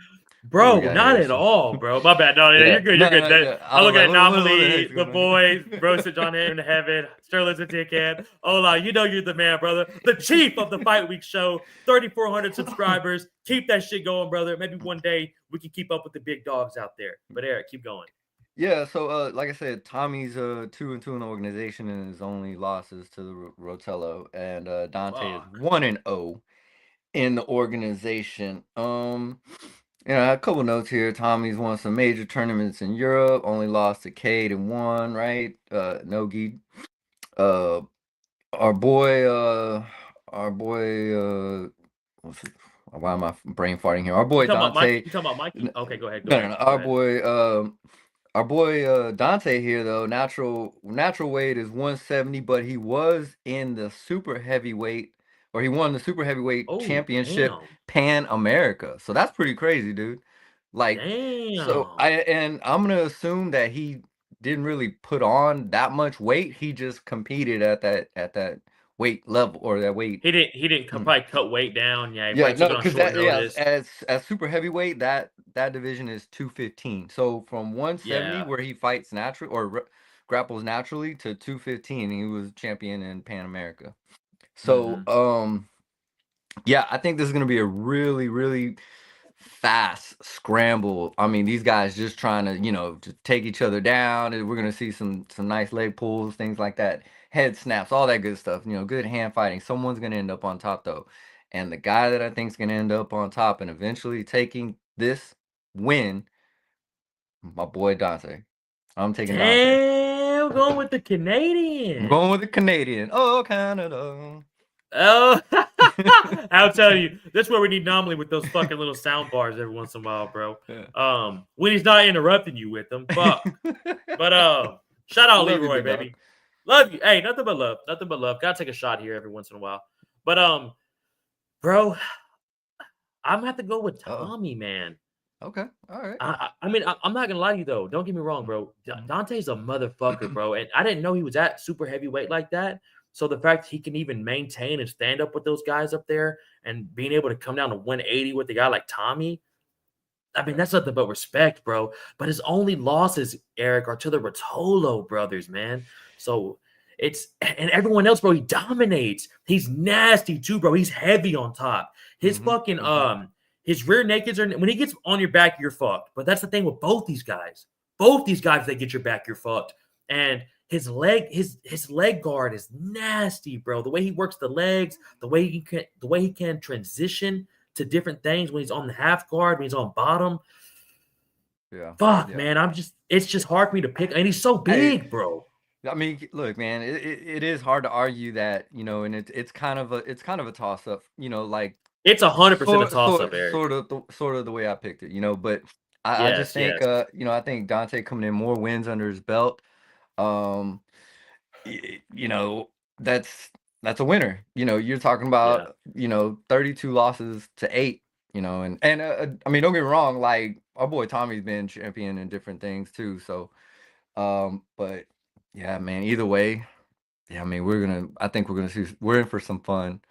Bro, not at all, bro. My bad. No, you're good. You're good. I look at Anomaly, the boys, Roasted John in heaven, Sterling's a dickhead. Ola, you know you're the man, brother. The chief of the Fight Week show. 3,400 subscribers. Keep that shit going, brother. Maybe one day we can keep up with the big dogs out there. But Eric, keep going. Yeah, so like I said, Tommy's 2-2 in the organization, and his only losses to the Rotello, and Dante is 1-0 in the organization. A couple notes here. Tommy's won some major tournaments in Europe, only lost to Cade in one, right? Nogi. Our boy, why am I brain farting here? Our boy Dante. You talking about Mikey? Okay, go ahead. No. Our boy Dante here, though, natural weight is 170, but he was in the super heavyweight, or he won the super heavyweight championship Pan America. So that's pretty crazy, dude. Like, so I'm gonna assume that he didn't really put on that much weight. He just competed at that weight level, or that weight. He didn't probably cut weight down. Because as super heavyweight, that division is 215. So from 170, where he fights naturally or grapples naturally, to 215, he was champion in Pan America. So I think this is gonna be a really fast scramble. I mean, these guys just trying to to take each other down, and we're gonna see some nice leg pulls, things like that, head snaps, all that good stuff. Good hand fighting. Someone's gonna end up on top, though, and the guy that I think is gonna end up on top and eventually taking this win, my boy Dante. I'm taking Dante. I'm going with the Canadian. I'm going with the Canadian. Oh, Canada. Oh, I'll tell you, that's where we need Anomaly with those fucking little sound bars every once in a while, bro. When he's not interrupting you with them, fuck. But shout out Leroy, baby. Dog. Love you. Hey, nothing but love. Nothing but love. Gotta take a shot here every once in a while. But bro, I'm gonna have to go with Tommy, man. Okay, all right. I mean, I'm not gonna lie to you though. Don't get me wrong, bro. Dante's a motherfucker, bro, and I didn't know he was at super heavyweight like that. So the fact he can even maintain and stand up with those guys up there, and being able to come down to 180 with a guy like Tommy, I mean, that's nothing but respect, bro. But his only losses, Eric, are to the Rotolo brothers, man. So and everyone else, bro, he dominates. He's nasty too, bro. He's heavy on top. His fucking his rear nakeds are, when he gets on your back, you're fucked. But that's the thing with both these guys. Both these guys, they get your back, you're fucked. And his leg guard is nasty, bro. The way he works the legs, the way he can transition to different things when he's on the half guard, when he's on bottom. Yeah. Fuck, man. It's just hard for me to pick. And he's so big, bro. I mean, look, man, it is hard to argue that, and it's kind of a toss up, like it's 100% a toss up, Eric. Sort of the way I picked it, but I just Yes, think, yes, I think Dante coming in more wins under his belt. Um, you know, that's a winner. You're talking yeah. about, 32 losses to 8, I mean, don't get me wrong, like our boy Tommy's been champion in different things too. So, but yeah, man, either way, yeah, I mean, I think we're in for some fun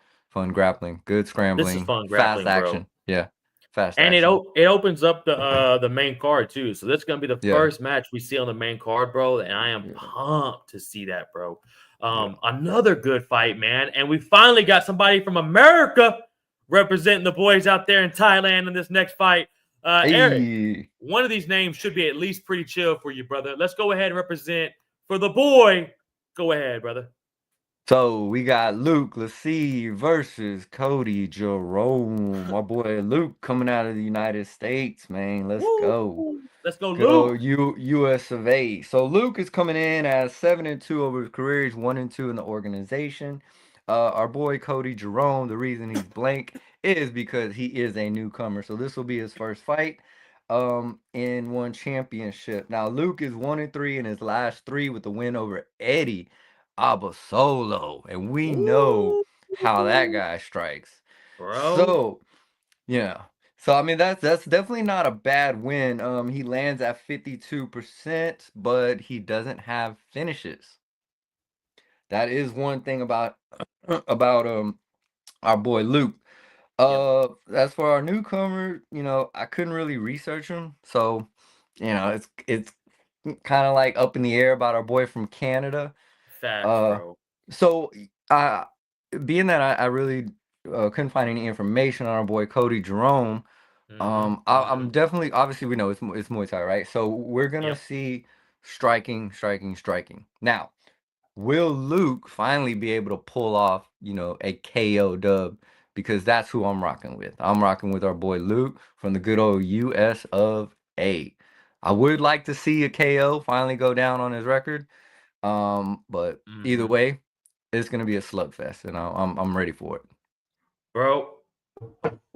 grappling, good This is scrambling, fun fast grappling, bro. action. Yeah, fast And action. it opens up the main card too. So this is gonna be the Yeah, first match we see on the main card, bro. And I am yeah, pumped to see that, bro. yeah. Another good fight, man. And we finally got somebody from America representing the boys out there in Thailand in this next fight. Eric, Hey. one of these names should be at least pretty chill for you, brother. Let's go ahead and represent for the boy. Go ahead, brother. So we got Luke Lassie versus Cody Jerome. My boy Luke coming out of the United States, man. Let's Woo! go. Let's go, Good old Luke. US of A. So Luke is coming in as 7-2 over his career. He's 1-2 in the organization. Our boy Cody Jerome, the reason he's blank is because he is a newcomer. So this will be his first fight in one championship. Now Luke is 1-3 in his last 3 with the win over Eddie Abasolo. And we know Woo! how that guy strikes. Bro. So yeah. So I mean that's definitely not a bad win. He lands at 52%, but he doesn't have finishes. That is one thing about about our boy Luke. Yep. As for our newcomer, I couldn't really research him. So, it's kind of like up in the air about our boy from Canada. Facts, Uh bro. so being that I really couldn't find any information on our boy Cody Jerome. Mhm, I'm mhm. definitely obviously we know it's Muay Thai, right? So we're gonna Yep. see striking, striking, striking. Now, will Luke finally be able to pull off, a KO dub? Because that's who I'm rocking with. I'm rocking with our boy Luke from the good old US of A. I would like to see a KO finally go down on his record. But either Mhm. way, it's gonna be a slugfest, and I'm ready for it. Bro,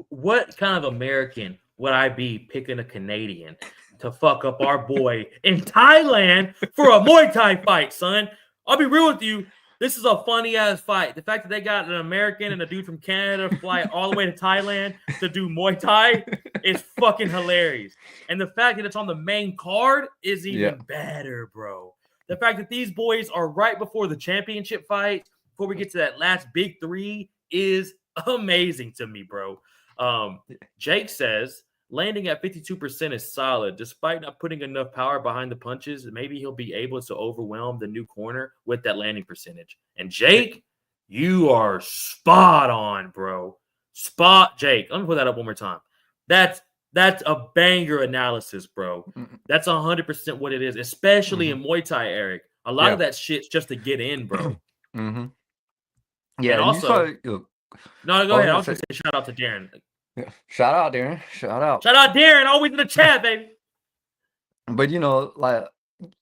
what kind of American would I be picking a Canadian to fuck up our boy in Thailand for a Muay Thai fight, son? I'll be real with you. This is a funny ass fight. The fact that they got an American and a dude from Canada fly all the way to Thailand to do Muay Thai is fucking hilarious. And the fact that it's on the main card is Yeah. even better, bro. The fact that these boys are right before the championship fight, before we get to that last big 3, is amazing to me, bro. Jake says landing at 52% is solid. Despite not putting enough power behind the punches, maybe he'll be able to overwhelm the new corner with that landing percentage. And Jake, you are spot on, bro. Spot Jake. Let me put that up one more time. That's that's a banger analysis, bro. Mhm. That's 100% what it is, especially Mhm. in Muay Thai, Eric. A lot of Yeah. that shit's just to get in, bro. Mhm. And Yeah, and you saw also, it. no, I go was ahead. I gonna was gonna say, say shout out to Darren. yeah, shout out, Darren. Shout out. Shout out Darren, always in the chat, baby. But like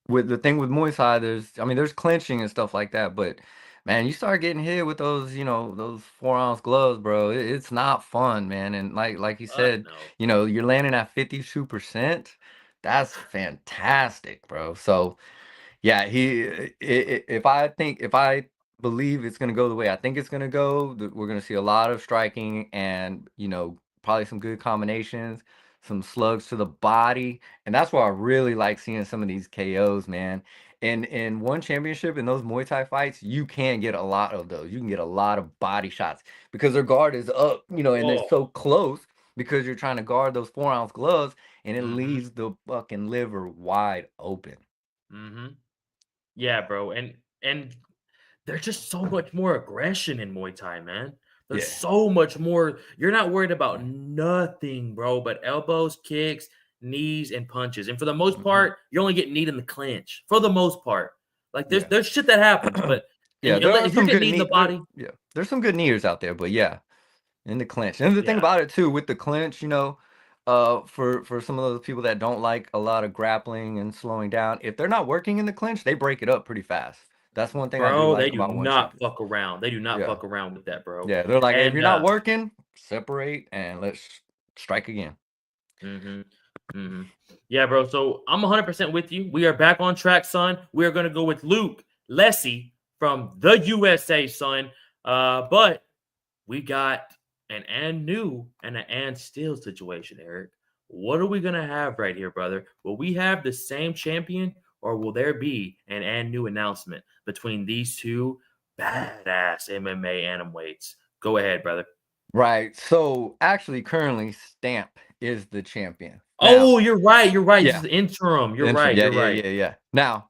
with the thing with Muay Thai, there's clinching and stuff like that. But man, you start getting hit with those, those 4-ounce gloves, bro. It's not fun, man. And like you Fuck said, no. you're landing at 52%. That's fantastic, bro. So yeah, if I believe it's gonna go the way I think it's gonna go, we're gonna see a lot of striking and probably some good combinations, some slugs to the body, and that's why I really like seeing some of these KOs, man. In one championship in those Muay Thai fights, you can get a lot of those. You can get a lot of body shots because their guard is up, and they're Oh. so close because you're trying to guard those 4-ounce gloves, and it Mm-hmm. leaves the fucking liver wide open. Mm-hmm. Yeah, bro. And there's just so much more aggression in Muay Thai, man. There's Yeah. so much more. You're not worried about nothing, bro, but elbows, kicks, knees, and punches. And for the most Mhm. part, you're only getting kneed in the clinch. For the most part. Like there's Yeah. there's shit that happens, but Yeah, there are if you're some getting good kneed in the body, there's some good kneers out there, but yeah, in the clinch. And the thing yeah, about it too, with the clinch, for some of those people that don't like a lot of grappling and slowing down, if they're not working in the clinch, they break it up pretty fast. That's one thing I do bro, they like do about one not champion. fuck around. They do not Yeah. fuck around with that, bro. Yeah, they're like, "Hey, if And you're not working, separate and let's strike again." Yeah, bro. So I'm 100% with you. We are back on track, son. We are going to go with Luke Lessie from the USA, son. But we got an and new and an and still situation, Eric. What are we going to have right here, brother? Will we have the same champion, or will there be an and new announcement between these two badass MMA anim weights? Go ahead, brother. Right. So actually, currently, Stamp is the champion. Now, Oh, you're right. You're right. This yeah, is interim. You're interim. right. Yeah, You're yeah, right. yeah, yeah. Now,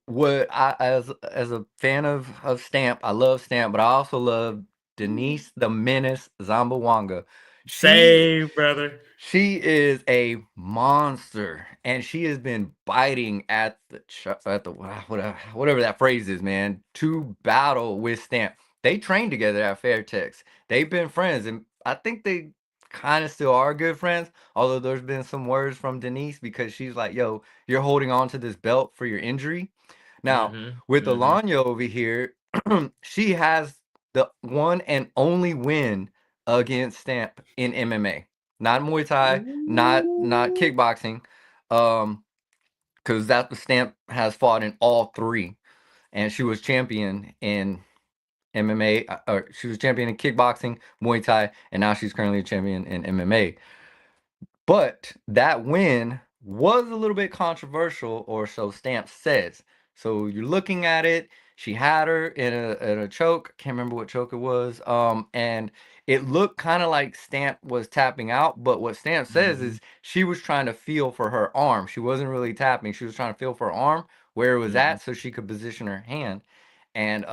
what I as a fan of Stamp, I love Stamp, but I also love Denise the Menace Zambawanga. She Same, brother. She is a monster, and she has been biting at the whatever that phrase is, man, to battle with Stamp. They trained together at Fairtex. They've been friends, and I think they kind of still are good friends. Although there's been some words from Denise because she's like, "Yo, you're holding on to this belt for your injury." Now, with Mm-hmm. Alanya over here, she has the one and only win against Stamp in MMA, not Muay Thai, not kickboxing, because that the Stamp has fought in all three, and she was champion in MMA, or she was champion in kickboxing, Muay Thai, and now she's currently a champion in MMA. But that win was a little bit controversial, or so Stamp says. So you're looking at it. She had her in a choke. Can't remember what choke it was. And it looked kind of like Stamp was tapping out. But what Stamp says Mm-hmm. is she was trying to feel for her arm. She wasn't really tapping. She was trying to feel for her arm where it was Mm-hmm. at, so she could position her hand. And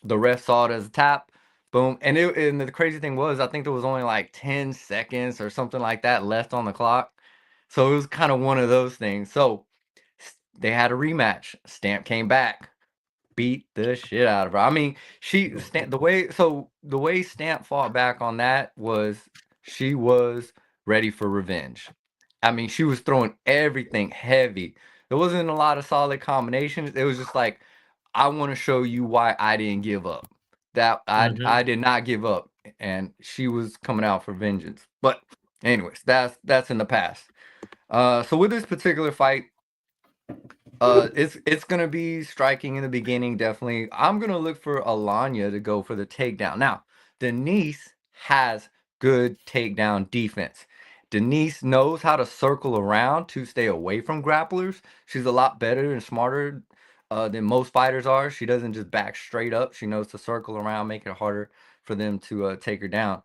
the ref saw it as a tap. Boom. And the crazy thing was, I think there was only like 10 seconds or something like that left on the clock. So it was kind of one of those things. So they had a rematch. Stamp came back, beat the shit out of her. I mean, the way Stamp fought back on that was she was ready for revenge. I mean, she was throwing everything heavy. There wasn't a lot of solid combinations. It was just like, I want to show you why I didn't give up. That Mm-hmm. I did not give up, and she was coming out for vengeance. But anyways, that's in the past. So with this particular fight, it's gonna be striking in the beginning, definitely. I'm gonna look for Alanya to go for the takedown. Now, Denise has good takedown defense. Denise knows how to circle around to stay away from grapplers. She's a lot better and smarter than most fighters are. She doesn't just back straight up. She knows to circle around, make it harder for them to take her down.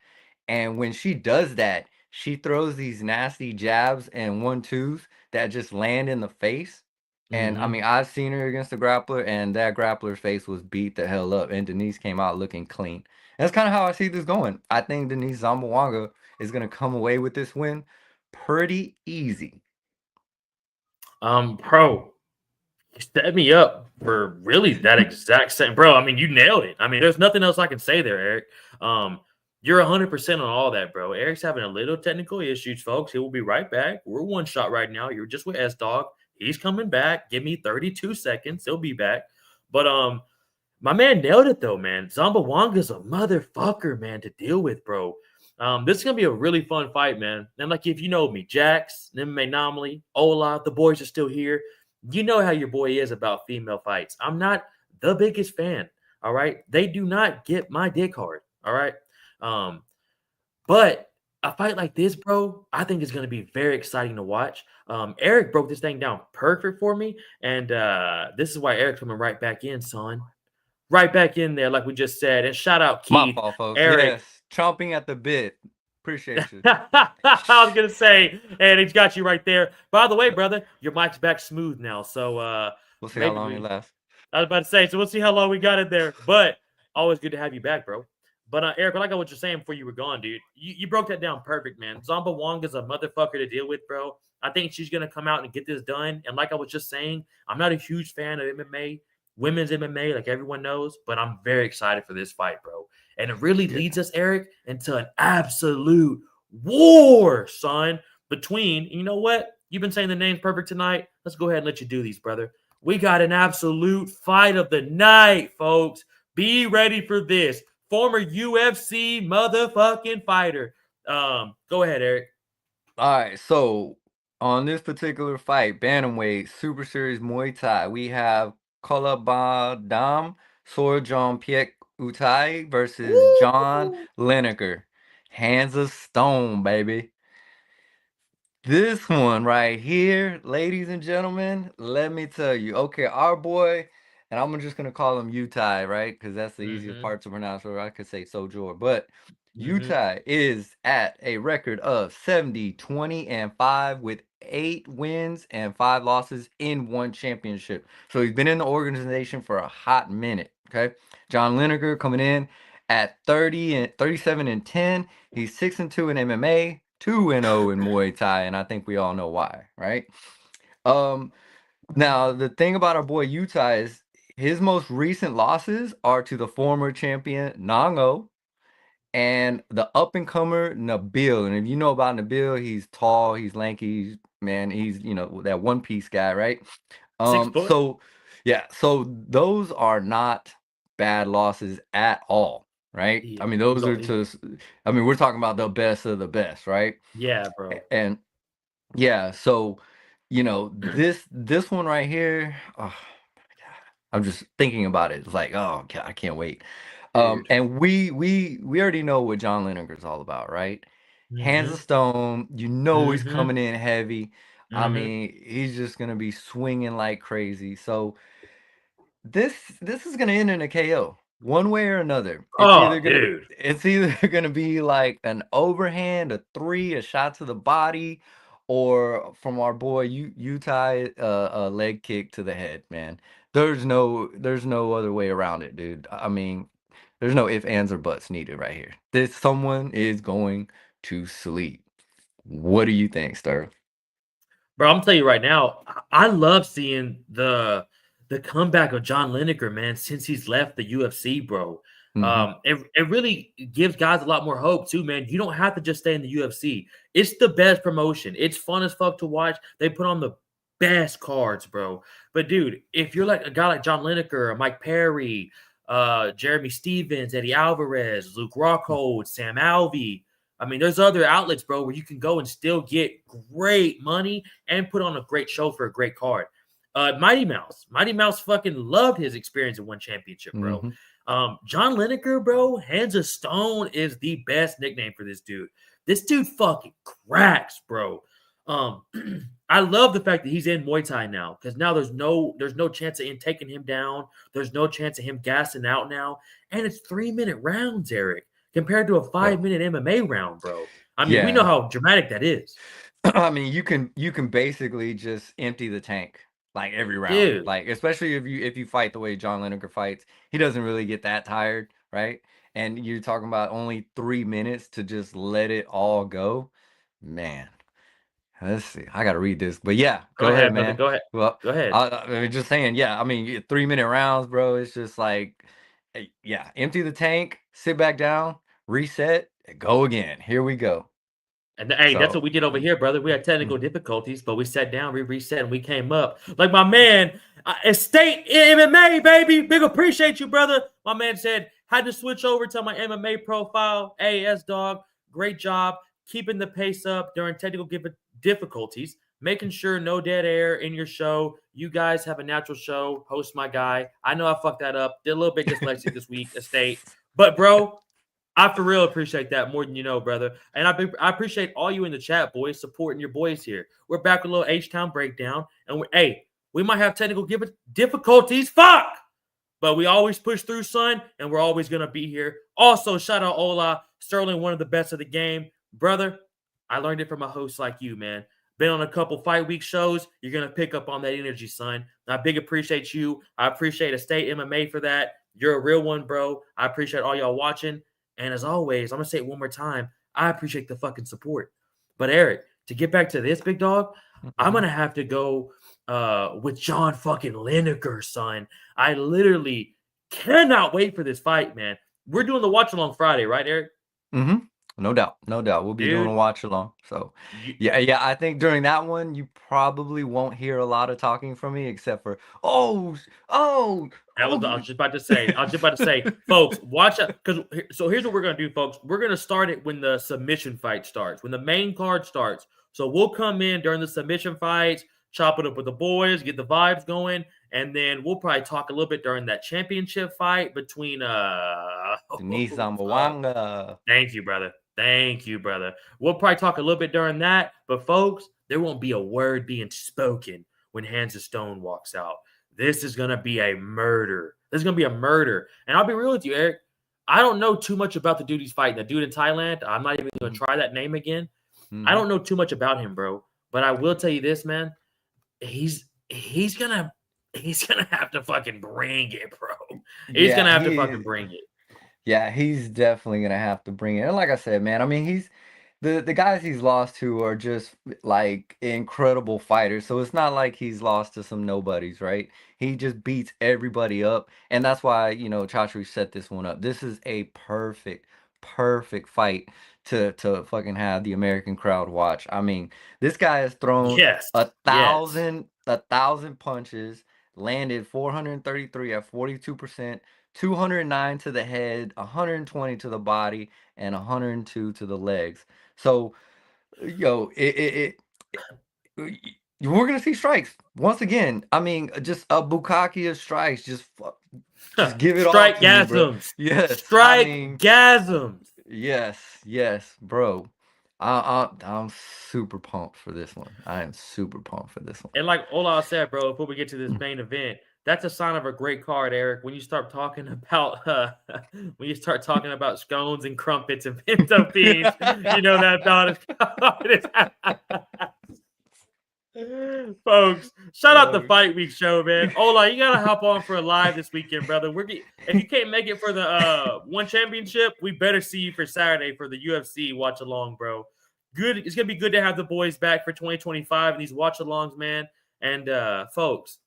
And when she does that, she throws these nasty jabs and 1-2s that just land in the face. And I Mm-hmm. mean, I've seen her against the grappler, and that grappler's face was beat the hell up, and Denise came out looking clean. And that's kind of how I see this going. I think Denise Zamboanga is going to come away with this win pretty easy. Bro, you set me up for really that exact same, bro. I mean, you nailed it. I mean, there's nothing else I can say there, Eric. Um, you're 100% on all that, bro. Eric's having a little technical issues, folks. He will be right back. We're one shot right now. You're just with S Dog. He's coming back. Give me 32 seconds. He'll be back. But my man nailed it though, man. Zamboanga's a motherfucker, man, to deal with, bro. This is gonna be a really fun fight, man. And like, if you know me, Jax, MMA Anomaly, Ola, the boys are still here. You know how your boy is about female fights. I'm not the biggest fan. All right, they do not get my dick hard. All right, um, but a fight like this, bro, I think is gonna be very exciting to watch. Eric broke this thing down perfect for me, and this is why Eric's coming right back in, son, right back in there, like we just said. And shout out My Keith, fault, folks. Eric. Yes, chomping at the bit. Appreciate you. I was gonna say, and he's got you right there. By the way, brother, your mic's back smooth now. So We'll see how maybe long it lasts. I was about to say, so we'll see how long we got it there. But always good to have you back, bro. But Eric, I like what you're saying before you were gone, dude. You broke that down perfect, man. Zomba Wong is a motherfucker to deal with, bro. I think she's gonna come out and get this done. And like I was just saying, I'm not a huge fan of MMA, women's MMA, like everyone knows, but I'm very excited for this fight, bro. And it really Yeah. leads us, Eric, into an absolute war, son. Between, you know what? You've been saying the names perfect tonight. Let's go ahead and let you do these, brother. We got an absolute fight of the night, folks. Be ready for this. Former UFC motherfucking fighter. Go ahead, Eric. All right, so on this particular fight, bantamweight, Super Series Muay Thai, we have Kolabadam Sorjong Piek Utai versus John Woo! Lineker. Hands of stone, baby. This one right here, ladies and gentlemen, let me tell you. Okay, our boy, and I'm just gonna call him Utai, right? Because that's the easiest Mm-hmm. part to pronounce, or I could say Sojor. But Mm-hmm. Utai is at a record of 70, 20, and 5 with 8 wins and 5 losses in one championship. So he's been in the organization for a hot minute. Okay. John Lineker coming in at 30 and 37 and 10. He's 6-2 in MMA, 2-0 in Muay Thai, and I think we all know why, right? Um, Now the thing about our boy Utah is his most recent losses are to the former champion Nango and the up and comer Nabil. And if you know about Nabil, he's tall, he's lanky, man, he's that One Piece guy, right? 6 foot. So yeah, so those are not bad losses at all, right? I Yeah. mean, He's those all, are to, I mean, we're talking about the best of the best, right? yeah, bro. And yeah, so this one right here, oh my God, I'm just thinking about it. It's like, oh God, I can't wait. Dude. And we already know what John Lineker's all about, right? Hands of Mm-hmm. stone, he's Mm-hmm. coming in heavy. I Mm-hmm. mean, he's just gonna be swinging like crazy. So this is gonna end in a KO, one way or another. Oh, dude. It's either gonna be like an overhand, a three, a shot to the body, or from our boy Utah, a leg kick to the head, man. There's no other way around it, dude. I mean, there's no ifs, ands, or buts needed right here. This someone is going to sleep. What do you think, Stir? Bro, I'm telling you right now, I love seeing the comeback of John Lineker, man, since he's left the UFC, bro. Mm-hmm. It really gives guys a lot more hope too, man. You don't have to just stay in the UFC. It's the best promotion. It's fun as fuck to watch. They put on the best cards, bro. But dude, if you're like a guy like John Lineker, Mike Perry, Jeremy Stevens, Eddie Alvarez, Luke Rockhold, Sam Alvey, I mean, there's other outlets, bro, where you can go and still get great money and put on a great show for a great card. Mighty Mouse fucking loved his experience in one championship, bro. Mm-hmm. John Lineker, bro, Hands of Stone is the best nickname for this dude. This dude fucking cracks, bro. Um, I love the fact that he's in Muay Thai now because now there's no chance of him taking him down. There's no chance of him gassing out now, and it's 3-minute rounds, Eric, compared to a Yep. 5-minute MMA round, bro. I mean, we know Yeah. how dramatic that is, I mean, you can basically just empty the tank like every round. dude. Like especially if you fight the way John Lineker fights, he doesn't really get that tired, right? And you're talking about only 3 minutes to just let it all go. Man, let's see. I gotta read this, but yeah, Go go ahead, ahead, brother. man. Go ahead. Well, Go ahead. I mean, just saying, yeah. I mean, 3-minute rounds, bro. It's just like, yeah, empty the tank, sit back down, reset, and go again. Here we go. And hey, that's what So, we did over here, brother. We had technical mhm. difficulties, but we sat down, we reset, and we came up. Like my man, Estate MMA, baby. Big appreciate you, brother. My man said, had to switch over to my MMA profile. AS dog, great job keeping the pace up during technical difficulties, making sure no dead air in your show. You guys have a natural show. Host my guy. I know I fucked that up. Did a little bit dyslexic this week, Estate. But, bro, I for real appreciate that more than you know, brother. And I appreciate all you in the chat, boys, supporting your boys here. We're back with a little H-Town breakdown. And hey, we might have technical difficulties. Fuck! But we always push through, son, and we're always going to be here. Also, shout out Ola, Sterling, one of the best of the game. Brother, I learned it from a host like you, man. Been on a couple fight week shows. You're going to pick up on that energy, son. I big appreciate you. I appreciate Estate MMA for that. You're a real one, bro. I appreciate all y'all watching. And as always, I'm going to say it one more time. I appreciate the fucking support. But Eric, to get back to this, big dog, I'm going to have to go with John fucking Lineker, son. I literally cannot wait for this fight, man. We're doing the watch along Friday, right, Eric? Mm-hmm. No doubt, no doubt. We'll be doing a dude. watch along. So, You, yeah. I think during that one, you probably won't hear a lot of talking from me, except for oh, That was oh. I was just about to say. I was just about to say, folks, watch out because so here's what we're gonna do, folks. We're gonna start it when the submission fight starts, when the main card starts. So we'll come in during the submission fights, chop it up with the boys, get the vibes going, and then we'll probably talk a little bit during that championship fight between Denise Zambawanga. thank you, brother. Thank you, brother. We'll probably talk a little bit during that, but folks, there won't be a word being spoken when Hands of Stone walks out. This is going to be a murder. This is going to be a murder. And I'll be real with you, Eric. I don't know too much about the dude he's fighting. The dude in Thailand. I'm not even going to try that name again. I don't know too much about him, bro. But I will tell you this, man. He's gonna have to fucking bring it, bro. He's gonna have to fucking bring it. Yeah, he's definitely gonna have to bring it. And like I said, man, I mean, he's the guys he's lost to are just like incredible fighters. So it's not like he's lost to some nobodies, right? He just beats everybody up, and that's why Chatri set this one up. This is a perfect fight to fucking have the American crowd watch. I mean, this guy has thrown Yes. a Yes. thousand punches, landed 433 at 42%. 209 to the head, 120 to the body, and 102 to the legs. So, we're gonna see strikes once again. I mean, just a bukkake of strikes. Just give it all to me, bro. Yes, Strike-gasms. Yes, bro. I'm super pumped for this one. I am super pumped for this one. And like Ola said, bro, before we get to this main event, that's a sign of a great card, Eric. When you start talking about scones and crumpets and pinto beans, you know that about it. Folks, shout out the Fight Week show, man. Ola, you gotta hop on for a live this weekend, brother. If you can't make it for the One Championship, we better see you for Saturday for the UFC watch along, bro. Good, it's gonna be good to have the boys back for 2025 and these watch alongs, man. And folks,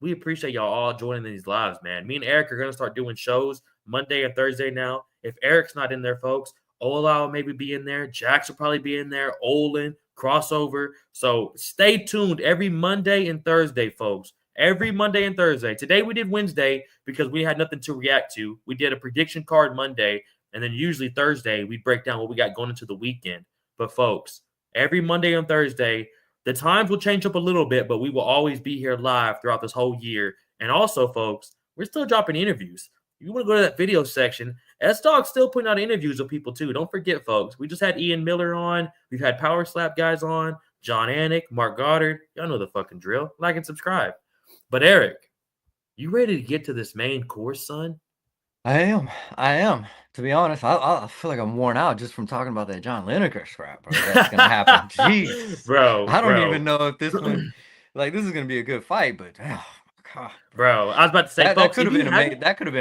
we appreciate y'all all joining these lives, man. Me and Eric are gonna start doing shows Monday and Thursday now. If Eric's not in there, folks, Ola will maybe be in there. Jax will probably be in there. Olin, crossover. So stay tuned every Monday and Thursday, folks. Every Monday and Thursday. Today we did Wednesday because we had nothing to react to. We did a prediction card Monday, and then usually Thursday we break down what we got going into the weekend. But folks, every Monday and Thursday, the times will change up a little bit, but we will always be here live throughout this whole year. And also, folks, we're still dropping interviews. You want to go to that video section. S-Dog's still putting out interviews with people too. Don't forget, folks. We just had Ian Miller on. We've had Power Slap guys on. John Anik, Mark Goddard. Y'all know the fucking drill. Like and subscribe. But Eric, you ready to get to this main course, son? I am. To be honest, I feel like I'm worn out just from talking about that John Lineker scrap, bro. That's gonna happen. Jeez, bro. I don't even know if this one, like, this is gonna be a good fight, but God, bro, I was about to say, that folks, could have been a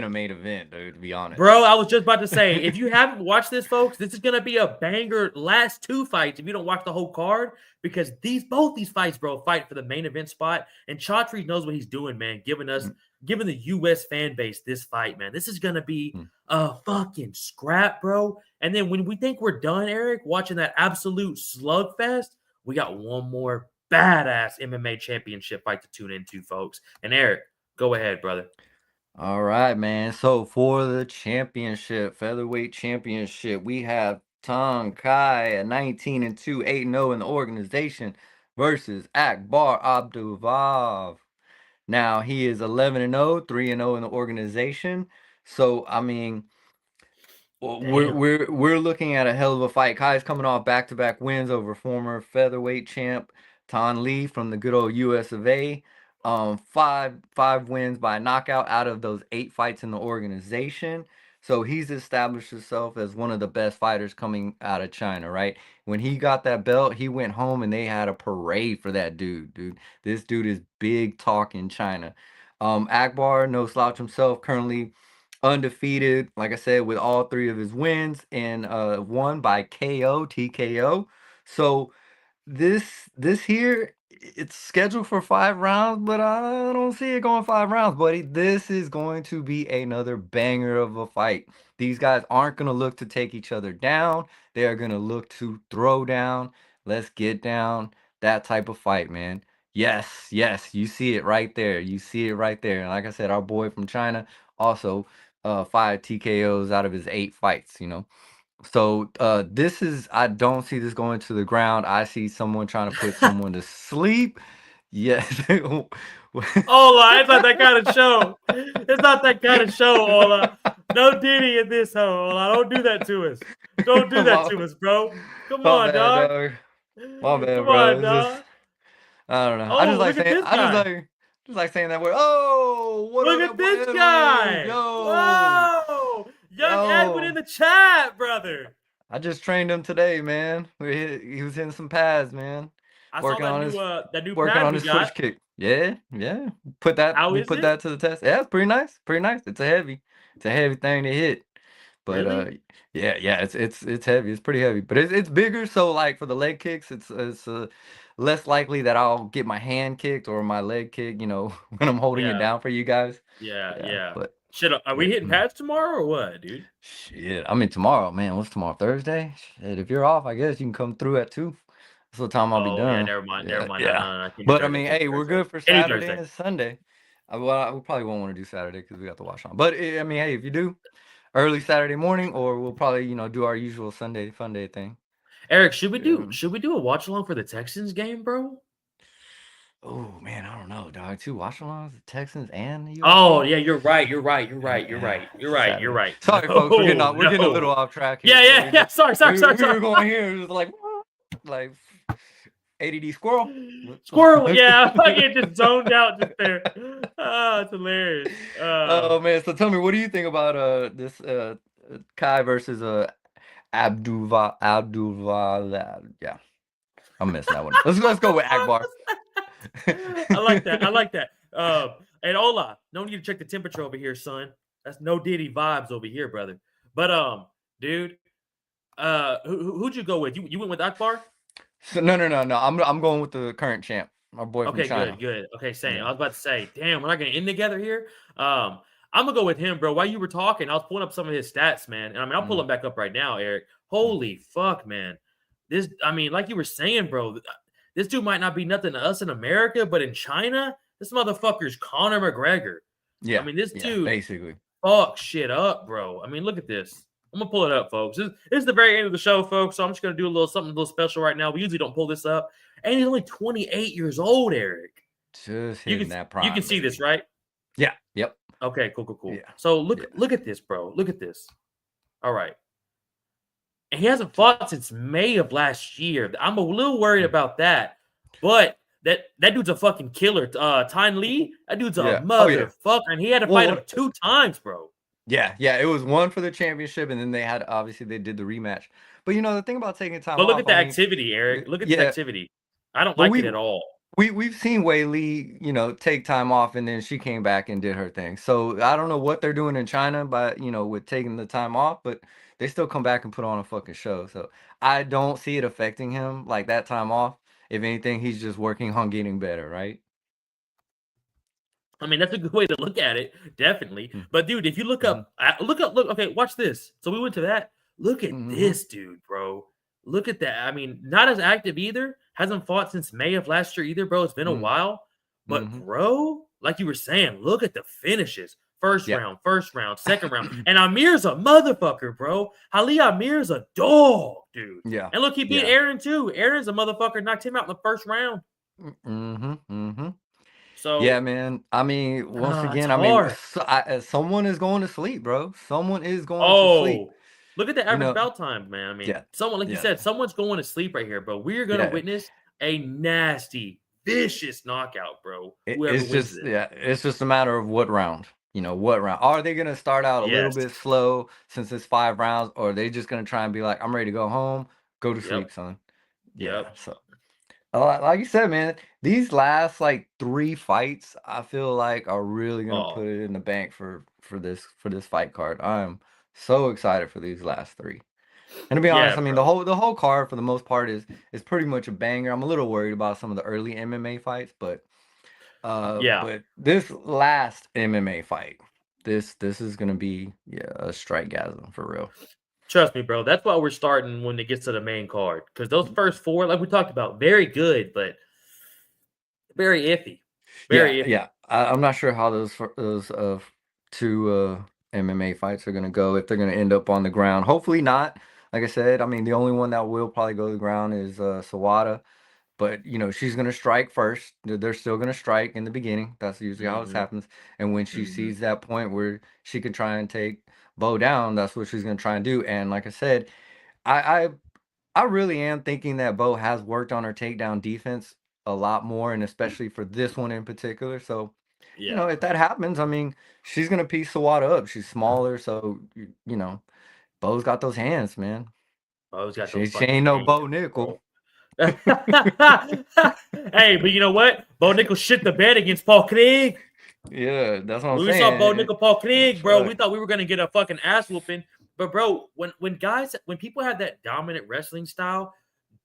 main event, dude. To be honest, bro, I was just about to say, if you haven't watched this, folks, this is gonna be a banger. Last two fights, if you don't watch the whole card, because both these fights, bro, fight for the main event spot. And Chatri knows what he's doing, man, giving the U.S. fan base this fight, man. This is gonna be a fucking scrap, bro. And then when we think we're done, Eric, watching that absolute slugfest, we got one more badass MMA championship fight to tune into, folks. And Eric, go ahead, brother. All right, man. So for the championship, featherweight championship, we have Tong Kai at 19-2, 8-0 in the organization versus Akbar Abdulvav. Now he is 11-0, 3-0 in the organization. So I mean, we're looking at a hell of a fight. Kai's coming off back-to-back wins over former featherweight champ Tan Lee from the good old US of A. Five wins by knockout out of those 8 fights in the organization. So he's established himself as one of the best fighters coming out of China, right? When he got that belt, he went home and they had a parade for that dude. This dude is big talk in China. Akbar, no slouch himself, currently undefeated, like I said, with all 3 of his wins, and won by KO, TKO. So this here, it's scheduled for 5 rounds, but I don't see it going 5 rounds, buddy. This is going to be another banger of a fight. These guys aren't gonna look to take each other down. They are gonna look to throw down. Let's get down. That type of fight, man. Yes, yes, you see it right there. You see it right there. And like I said, our boy from China also 5 TKOs out of his 8 fights, you know. So this is I don't see this going to the ground. I see someone trying to put someone to sleep. Yes. Ola, it's not that kind of show. It's not that kind of show, Ola. No Diddy in this hoe, Ola. Don't do that to us. Don't do that to us, bro. Come My on, bad, dog. dog. My bad, Come bro. on, It's just dog. I don't know. I just Oh, like look at saying this guy. just like saying that word. Oh, what Look up, at that boy this Edwin? guy. Yo, Whoa. Young Edwin in yo. the chat, brother. I just trained him today, man. He was hitting some pads, man. I saw Working on his that new working pad on we his got. switch kick. Yeah, yeah. How We is put it? that to the test. Yeah, it's pretty nice. Pretty nice. It's a heavy thing to hit. But Really? yeah, yeah, it's heavy. It's pretty heavy. But it's bigger, so like for the leg kicks, it's less likely that I'll get my hand kicked or my leg kicked, you know, when I'm holding it Yeah. down for you guys. Yeah. Yeah, Yeah. but Shit, are we yeah. hitting pads tomorrow or what, dude? Shit. I mean tomorrow, man. What's tomorrow? Thursday? Shit, if you're off, I guess you can come through at 2. That's what time I'll be Oh yeah, done. never mind. Never Yeah, mind. No, no, yeah. no, no. Can't do But I Thursday. mean, Can't do hey, we're Thursday. good for Can't do Saturday Thursday. and Sunday. We probably won't want to do Saturday because we got to watch on. But I mean, hey, if you do early Saturday morning, or we'll probably do our usual Sunday fun day thing. Eric, Yeah. should we do a watch along for the Texans game, bro? Oh man, I don't know, dog. 2 watch alongs, the Texans and the Oh UFC. yeah, you're right. You're right. You're Yeah, right. You're yeah, right. You're right. You're Saturday. right. Sorry, folks. No, We're getting a little no. off track here, Yeah, bro. yeah, yeah. Sorry, sorry, sorry, We sorry. were going here. It was like ADD squirrel. Squirrel. Yeah, I fucking just zoned out just there. Oh, it's hilarious. Oh man, so tell me, what do you think about this Kai versus Abdul yeah, I'm messing that one up. Let's go with Akbar. I like that. I like that. And Ola, no need to check the temperature over here, son. That's no Diddy vibes over here, brother. But dude, who'd you go with? You went with Akbar? So, no. I'm going with the current champ, my boy from Okay, China. good, good. Okay, same. Yeah. I was about to say, damn, we're not gonna end together here. I'm gonna go with him, bro. While you were talking, I was pulling up some of his stats, man. And I mean, I'll pull Mm, them back up right now, Eric. mm. Holy fuck, man. I mean, like you were saying, bro, this dude might not be nothing to us in America, but in China, this motherfucker's Conor McGregor. I Yeah, mean, this yeah, dude basically. fuck shit up, bro. I mean, look at this. I'm gonna pull it up, folks. This is the very end of the show, folks. So I'm just gonna do a little something a little special right now. We usually don't pull this up, and he's only 28 years old, Eric. Just You hitting can that you can prime, see this, baby. right? Yeah, yep. Okay, cool, cool, cool. Yeah, So yeah. look at this, bro. Look at this. All right. And he hasn't fought since May of last year. I'm a little worried about that. But that dude's a fucking killer. Tyne Lee, that dude's a Yeah. Oh yeah. motherfucker. And he had to fight him Well, 2 times, bro. yeah. It was one for the championship, and then they did the rematch. But the thing about taking time But look at off, I the mean, activity, Eric. Look at this yeah. activity. I don't But like it at all. we've seen Wei Lee, take time off, and then she came back and did her thing. So I don't know what they're doing in China, by with taking the time off, but they still come back and put on a fucking show. So I don't see it affecting him like that time off. If anything, he's just working on getting better, right? I mean, that's a good way to look at it, definitely. Mm, But dude, if you mhm, look. Okay, watch this. So we went to that. Look at mhm, this dude, bro. Look at that. I mean, not as active either. Hasn't fought since May of last year either, bro. It's been a mm, while. But mhm. bro, like you were saying, look at the finishes. Yeah. First round, second round. And Amir's a motherfucker, bro. Ali Amir's a dog, dude. Yeah. And look, he beat Yeah. Aaron too. Aaron's a motherfucker, knocked him out in the first round. Mhm. Mhm. Yeah, So man. I mean, once it's again, I mean, hard. someone is going to sleep, bro. Someone is going to sleep. Oh, look at the You average know. bout time, man. I mean, Yeah. someone like you Yeah. said, someone's going to sleep right here, bro. We are going to Yeah. witness a nasty, vicious knockout, bro. Whoever It's wins just this. yeah, it's just a matter of what round. What round? Are they gonna start out a little Yes. bit slow since it's 5 rounds, or are they just gonna try and be like, I'm ready to go home, go to Yep. sleep, son? Yeah. Yep. So, like you said, man, these last like 3 fights, I feel like are really gonna Oh, put it in the bank for this fight card. I am so excited for these last 3. And to be honest, Yeah, I mean bro. the whole card for the most part is pretty much a banger. I'm a little worried about some of the early MMA fights, Yeah. but this last MMA fight, this is gonna be a strikegasm for real. Trust me, bro. That's why we're starting when it gets to the main card. Because those first four, like we talked about, very good, but very iffy. Very iffy. I'm not sure how those two MMA fights are gonna go if they're gonna end up on the ground. Hopefully not. Like I said, I mean the only one that will probably go to the ground is Sawada. But she's gonna strike first. They're still gonna strike in the beginning. That's usually how it Hmm. happens. And when she Hmm. sees that point where she can try and take Bo down, that's what she's gonna try and do. And like I said, I I, I really am thinking that Bo has worked on her takedown defense a lot more, and especially for this one in particular. So, Yeah. if that happens, I mean, she's gonna piece Sawada up. She's smaller, so Bo's got those hands, man. I always got those She fucking ain't no hands, Bo Nickel. bro. Hey, but you know what? Bo Nickel shit the bed against Paul Craig. Yeah, that's what I'm When we saw Bo saying. Nickel Paul Craig, That's bro, we right. thought we were gonna get a fucking ass whooping. But bro, when people have that dominant wrestling style,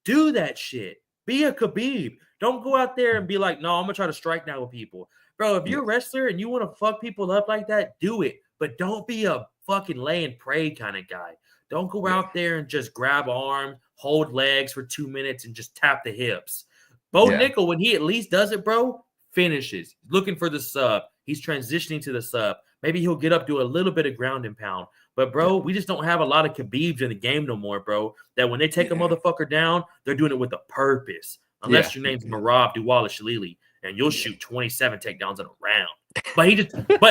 do that shit. Be a Khabib. Don't go out there and be like, no, I'm gonna try to strike now with people. Bro, if you're a Yes. wrestler and you want to fuck people up like that, do it. But don't be a fucking lay and pray kind of guy. Don't go Yeah. out there and just grab arm, hold legs for 2 minutes, and just tap the hips. Bo Yeah. Nickel, when he at least does it, bro, finishes. Looking for the sub. He's transitioning to the sub. Maybe he'll get up, do a little bit of ground and pound. But Yeah. bro, we just don't have a lot of Khabibs in the game no more, bro. That when they take a Yeah. motherfucker down, they're doing it with a purpose. Yeah. Unless your name's Marab Duwala and you'll Yeah. shoot 27 takedowns in a round. But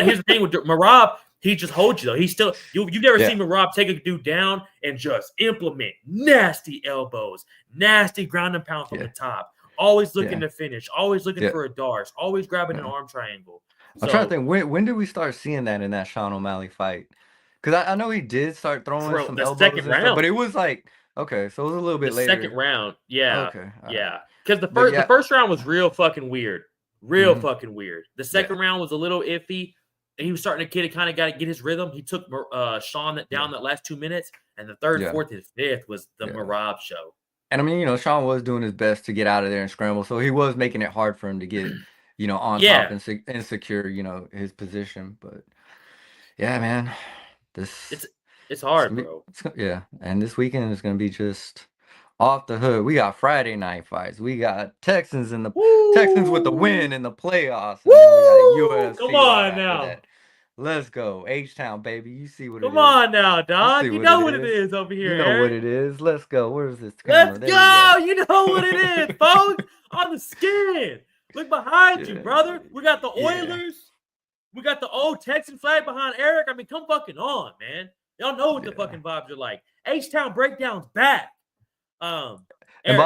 here's the thing with Marab, he just holds you though. He's still you've never Yeah. seen Marab take a dude down and just implement nasty elbows, nasty ground and pound from the Yeah. top. Always looking Yeah. to finish, always looking Yeah. for a Darce, always grabbing an Yeah. arm triangle. I'm trying to So, think when did we start seeing that in that Sean O'Malley fight? Because I know he did start throwing bro, some the elbows second and stuff, but round. it was like okay, so it was a little The bit second later. round, yeah, Okay, all right. yeah. Because But the yeah, first round was real fucking weird, real hmm fucking weird. The yeah, second round was a little iffy. And he was starting to kind of got to get his rhythm. He took Sean yeah, down that last 2 minutes, and the third, yeah, fourth, and fifth was the yeah. Marab show. And I mean, Sean was doing his best to get out of there and scramble, so he was making it hard for him to get, on top Yeah, and secure, his position. But yeah, man, this it's it's it's hard, gonna be, bro. yeah, and this weekend is gonna be just off the hood. We got Friday night fights. We got Texans with the Woo, win in the playoffs, and then we got woo! Come UFC right on after now, that. Let's go, H-Town, baby. You see what it come is. on now, You see dog. You what it know what it is. is over You here, know what Eric. it is. Let's go. Where's this camera? Let's There we go. go. You know what it is, folks. On the skin. Look behind you, Yeah, brother. We got the yeah, Oilers. We got the old Texan flag behind Eric. I mean, come fucking on, man. Y'all know what the yeah. fucking vibes are like. H-Town Breakdown's back. And Eric.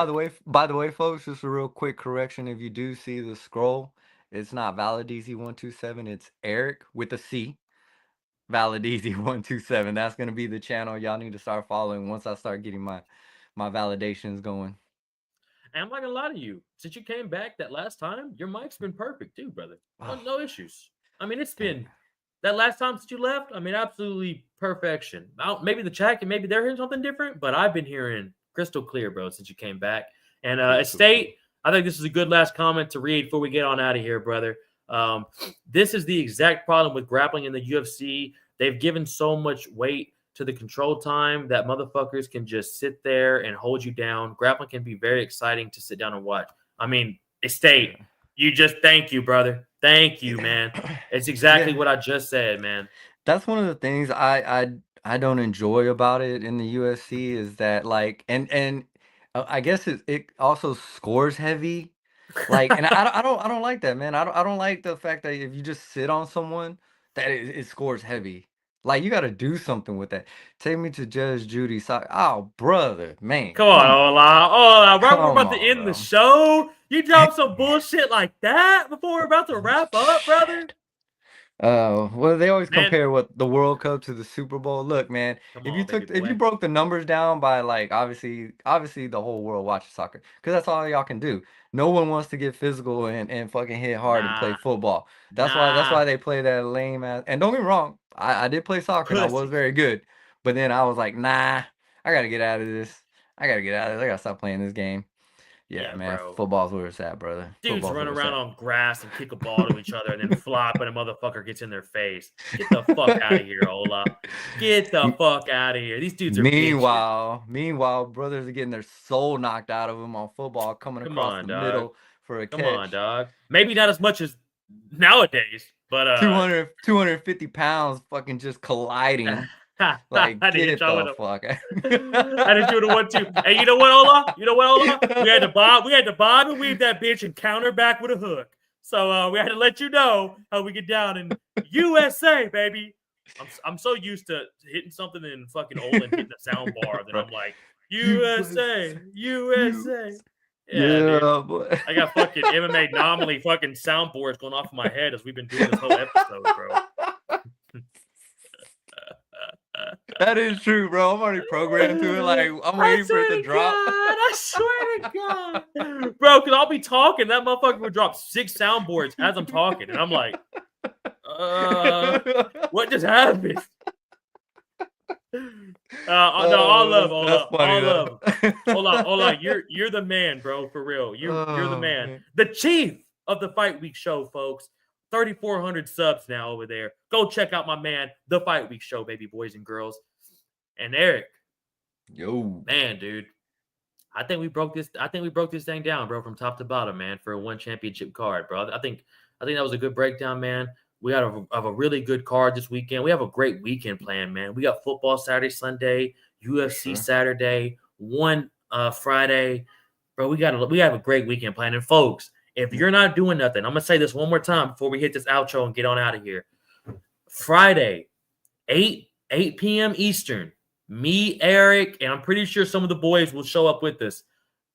by the way, folks, just a real quick correction. If you do see the scroll, it's not Valadizi127. It's Eric with a C. Valadizi127. That's gonna be the channel y'all need to start following once I start getting my validations going. And I'm not gonna lie to you. Since you came back that last time, your mic's been perfect too, brother. No, Oh, no issues. I mean, it's dang. been that last time since you left. I mean, absolutely perfection. Maybe the chat and maybe they're hearing something different, but I've been hearing crystal clear, bro, since you came back. And Cool, cool, cool. Estate, I think this is a good last comment to read before we get on out of here, brother. This is the exact problem with grappling in the UFC. They've given so much weight to the control time that motherfuckers can just sit there and hold you down. Grappling can be very exciting to sit down and watch. I mean, Estate, Yeah. you just thank you, brother. Thank you, man. It's exactly Yeah. what I just said, man. That's one of the things I don't enjoy about it in the UFC is that like I guess it also scores heavy. Like and I don't like that, man. I don't like the fact that if you just sit on someone that it scores heavy. Like you got to do something with that. Take me to Judge Judy's side. Oh, brother, man, Come on, come on. Ola. Ola, right when we're Come about to on, end the bro. show, you drop some bullshit like that before we're about to wrap up, brother? Well, they always Man, compare what the World Cup to the Super Bowl. Look, man, come on, baby if you boy. broke the numbers down by like obviously the whole world watches soccer because that's all y'all can do. No one wants to get physical and fucking hit hard and play Nah, football. That's nah. why they play that lame ass. And don't get me wrong, I did play soccer and I was Pussies. very good, but then I was like, nah, I gotta get out of this. I gotta stop playing this game. Yeah, Yeah, man. bro. Football's where it's at, brother. Dudes Football's run where it's around at. on grass and kick a ball to each other and then flop and a motherfucker gets in their face. Get the fuck out of here, Ola. Get the fuck out of here. These dudes are bitches. Meanwhile, brothers are getting their soul knocked out of them on football, coming Come across on, the dog. middle for a Come on, catch. dog. Maybe not as much as nowadays, but 250 pounds fucking just colliding. Like, I didn't get hit it y'all with the a fuck out. I didn't do the 1-2. Hey, you know what, Ola? You know what, Ola? We had to bob and weave that bitch and counter back with a hook. So we had to let you know how we get down in USA, baby. I'm so used to hitting something in fucking Olin hitting the sound bar that I'm like, USA, USA. Yeah, dude. Yeah, boy. I got fucking MMA anomaly fucking soundboards going off in my head as we've been doing this whole episode, bro. That is true, bro. I'm already programmed to it. Like, I'm waiting for it to drop. I swear to God. Bro, because I'll be talking. That motherfucker would drop 6 soundboards as I'm talking. And I'm like, what just happened? No, all love, that's funny, all though. love. Hold on. You're the man, bro, for real. You're the man. Man. The chief of the Fight Week show, folks. 3,400 subs now over there. Go check out my man, the Fight Week show, baby boys and girls. And Eric, Yo, man, dude, I think we broke this thing down, bro, from top to bottom, man, for a one championship card, bro. I think that was a good breakdown, man. We have a really good card this weekend. We have a great weekend planned, man. We got football Saturday, Sunday, UFC Saturday, one Friday, bro. We have a great weekend planned. And folks, if you're not doing nothing, I'm gonna say this one more time before we hit this outro and get on out of here. Friday, 8 p.m. Eastern. Me, Eric, and I'm pretty sure some of the boys will show up with us.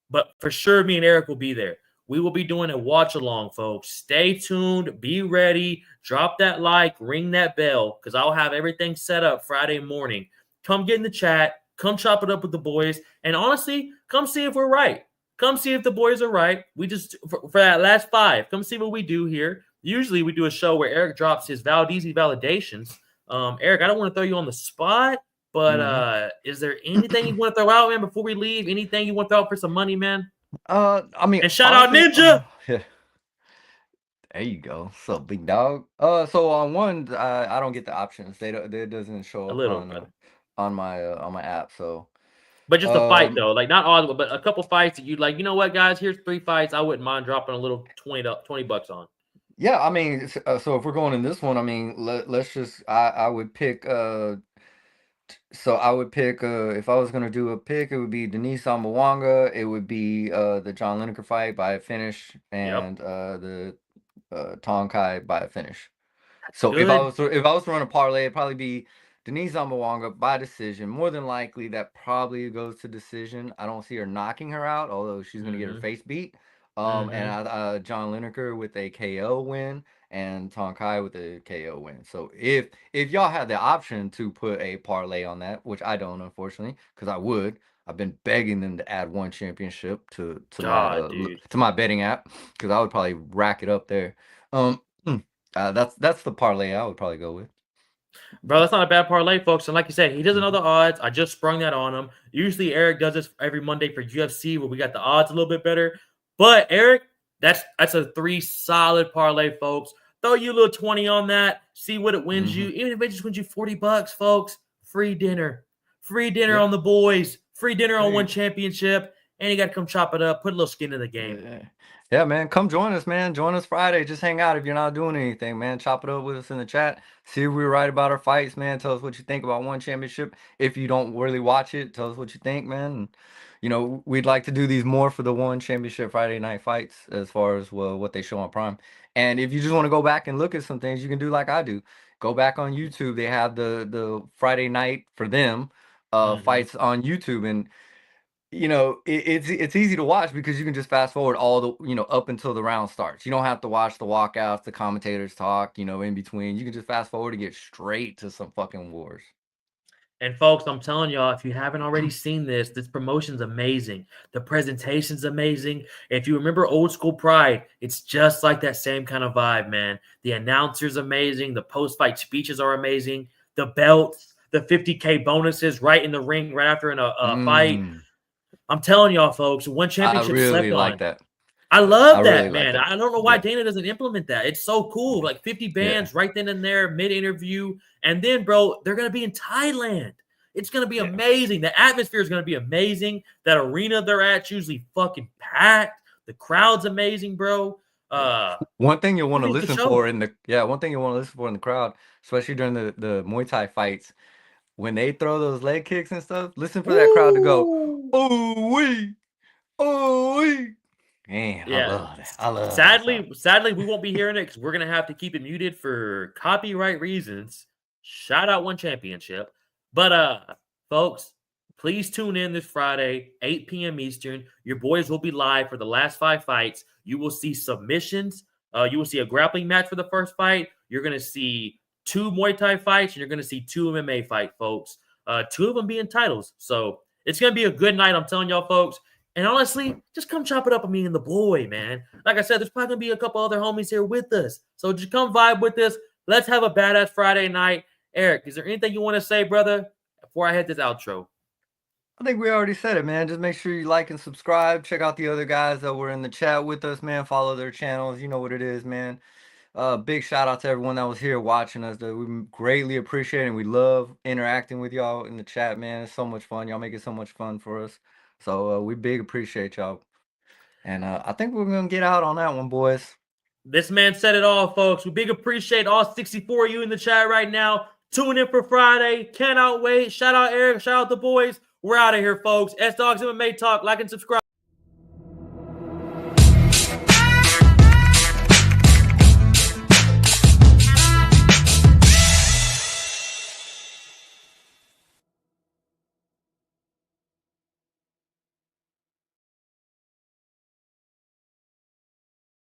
But for sure, me and Eric will be there. We will be doing a watch along, folks. Stay tuned. Be ready. Drop that like. Ring that bell because I'll have everything set up Friday morning. Come get in the chat. Come chop it up with the boys. And honestly, come see if we're right. Come see if the boys are right. We just, for that last 5, come see what we do here. Usually we do a show where Eric drops his Valdezi validations. Eric, I don't want to throw you on the spot, but is there anything you want to throw out, man, before we leave? Anything you want to throw out for some money, man? I mean, and shout out Ninja. Yeah. There you go. So big dog. So on one, I don't get the options. It doesn't show up on my app. So, but just a fight though, like not all, but a couple fights that you like. You know what, guys? Here's 3 fights. I wouldn't mind dropping a little $20 on. Yeah, I mean, so if we're going in this one, I mean, let's just I would pick so I would pick if I was gonna do a pick, it would be Denise Amawanga, it would be the John Lineker fight by a finish, and the Tong Kai by a finish. So if I was to run a parlay, it'd probably be Denise Amawanga by decision. More than likely, that probably goes to decision. I don't see her knocking her out, although she's gonna get her face beat. And John Lineker with a KO win, and Tong Kai with a KO win. So if y'all had the option to put a parlay on that, which I don't, unfortunately, because I've been begging them to add one championship to my betting app, because I would probably rack it up there. That's the parlay I would probably go with. Bro, that's not a bad parlay, folks. And like you said, he doesn't know the odds. I just sprung that on him. Usually Eric does this every Monday for UFC where we got the odds a little bit better. But Eric, that's a 3 solid parlay, folks. Throw you a little 20 on that. See what it wins you. Even if it just wins you $40, folks. Free dinner. Free dinner on the boys. Free dinner on one championship. And you got to come chop it up. Put a little skin in the game. Yeah, man. Come join us, man. Join us Friday. Just hang out if you're not doing anything, man. Chop it up with us in the chat. See if we're right about our fights, man. Tell us what you think about one championship. If you don't really watch it, tell us what you think, man. And, we'd like to do these more for the one championship Friday night fights as far as what they show on Prime. And if you just want to go back and look at some things, you can do like I do. Go back on YouTube. They have the Friday night for them fights on YouTube, and it's easy to watch because you can just fast forward all the up until the round starts. You don't have to watch the walkouts, the commentators talk, in between. You can just fast forward and get straight to some fucking wars. And folks, I'm telling y'all, if you haven't already seen this promotion's amazing. The presentation's amazing. If you remember Old School Pride, it's just like that same kind of vibe, man. The announcer's amazing. The post-fight speeches are amazing. The belts, the 50K bonuses right in the ring right after in a fight. Mm. I'm telling y'all, folks, one I championship really slept like on. that. I I love really that, like man. that. I don't know why Yeah. Dana doesn't implement that. It's so cool. Like 50 Yeah. bands right then and there, mid-interview. And then, bro, they're going to be in Thailand. It's going to be Yeah. amazing. The atmosphere is going to be amazing. That arena they're at's usually fucking packed. The crowd's amazing, bro. One thing you'll want to It's a good listen show. for in the one thing you'll want to listen for in the crowd, especially during the Muay Thai fights, when they throw those leg kicks and stuff, listen for that crowd to go, Ooh. "Ooh wee, ooh wee." Man, I Yeah. love that. I love that sound. Sadly, we won't be hearing it because we're gonna have to keep it muted for copyright reasons. Shout out One Championship. But folks, please tune in this Friday, 8 p.m. Eastern. Your boys will be live for the last 5 fights. You will see submissions. You will see a grappling match for the first fight. You're gonna see 2 Muay Thai fights, and you're gonna see 2 MMA fights, folks. 2 of them being titles. So it's gonna be a good night. I'm telling y'all, folks. And honestly, just come chop it up with me and the boy, man. Like I said, there's probably gonna be a couple other homies here with us. So just come vibe with us. Let's have a badass Friday night. Eric, is there anything you want to say, brother, before I hit this outro? I think we already said it, man. Just make sure you like and subscribe. Check out the other guys that were in the chat with us, man. Follow their channels. You know what it is, man. Big shout out to everyone that was here watching us. We greatly appreciate it, and we love interacting with y'all in the chat, man. It's so much fun. Y'all make it so much fun for us. So we big appreciate y'all. And I think we're gonna get out on that one, boys. This man said it all, folks. We big appreciate all 64 of you in the chat right now. Tune in for Friday. Cannot wait. Shout out Eric. Shout out the boys. We're out of here, folks. S Dogs MMA Talk. Like and subscribe.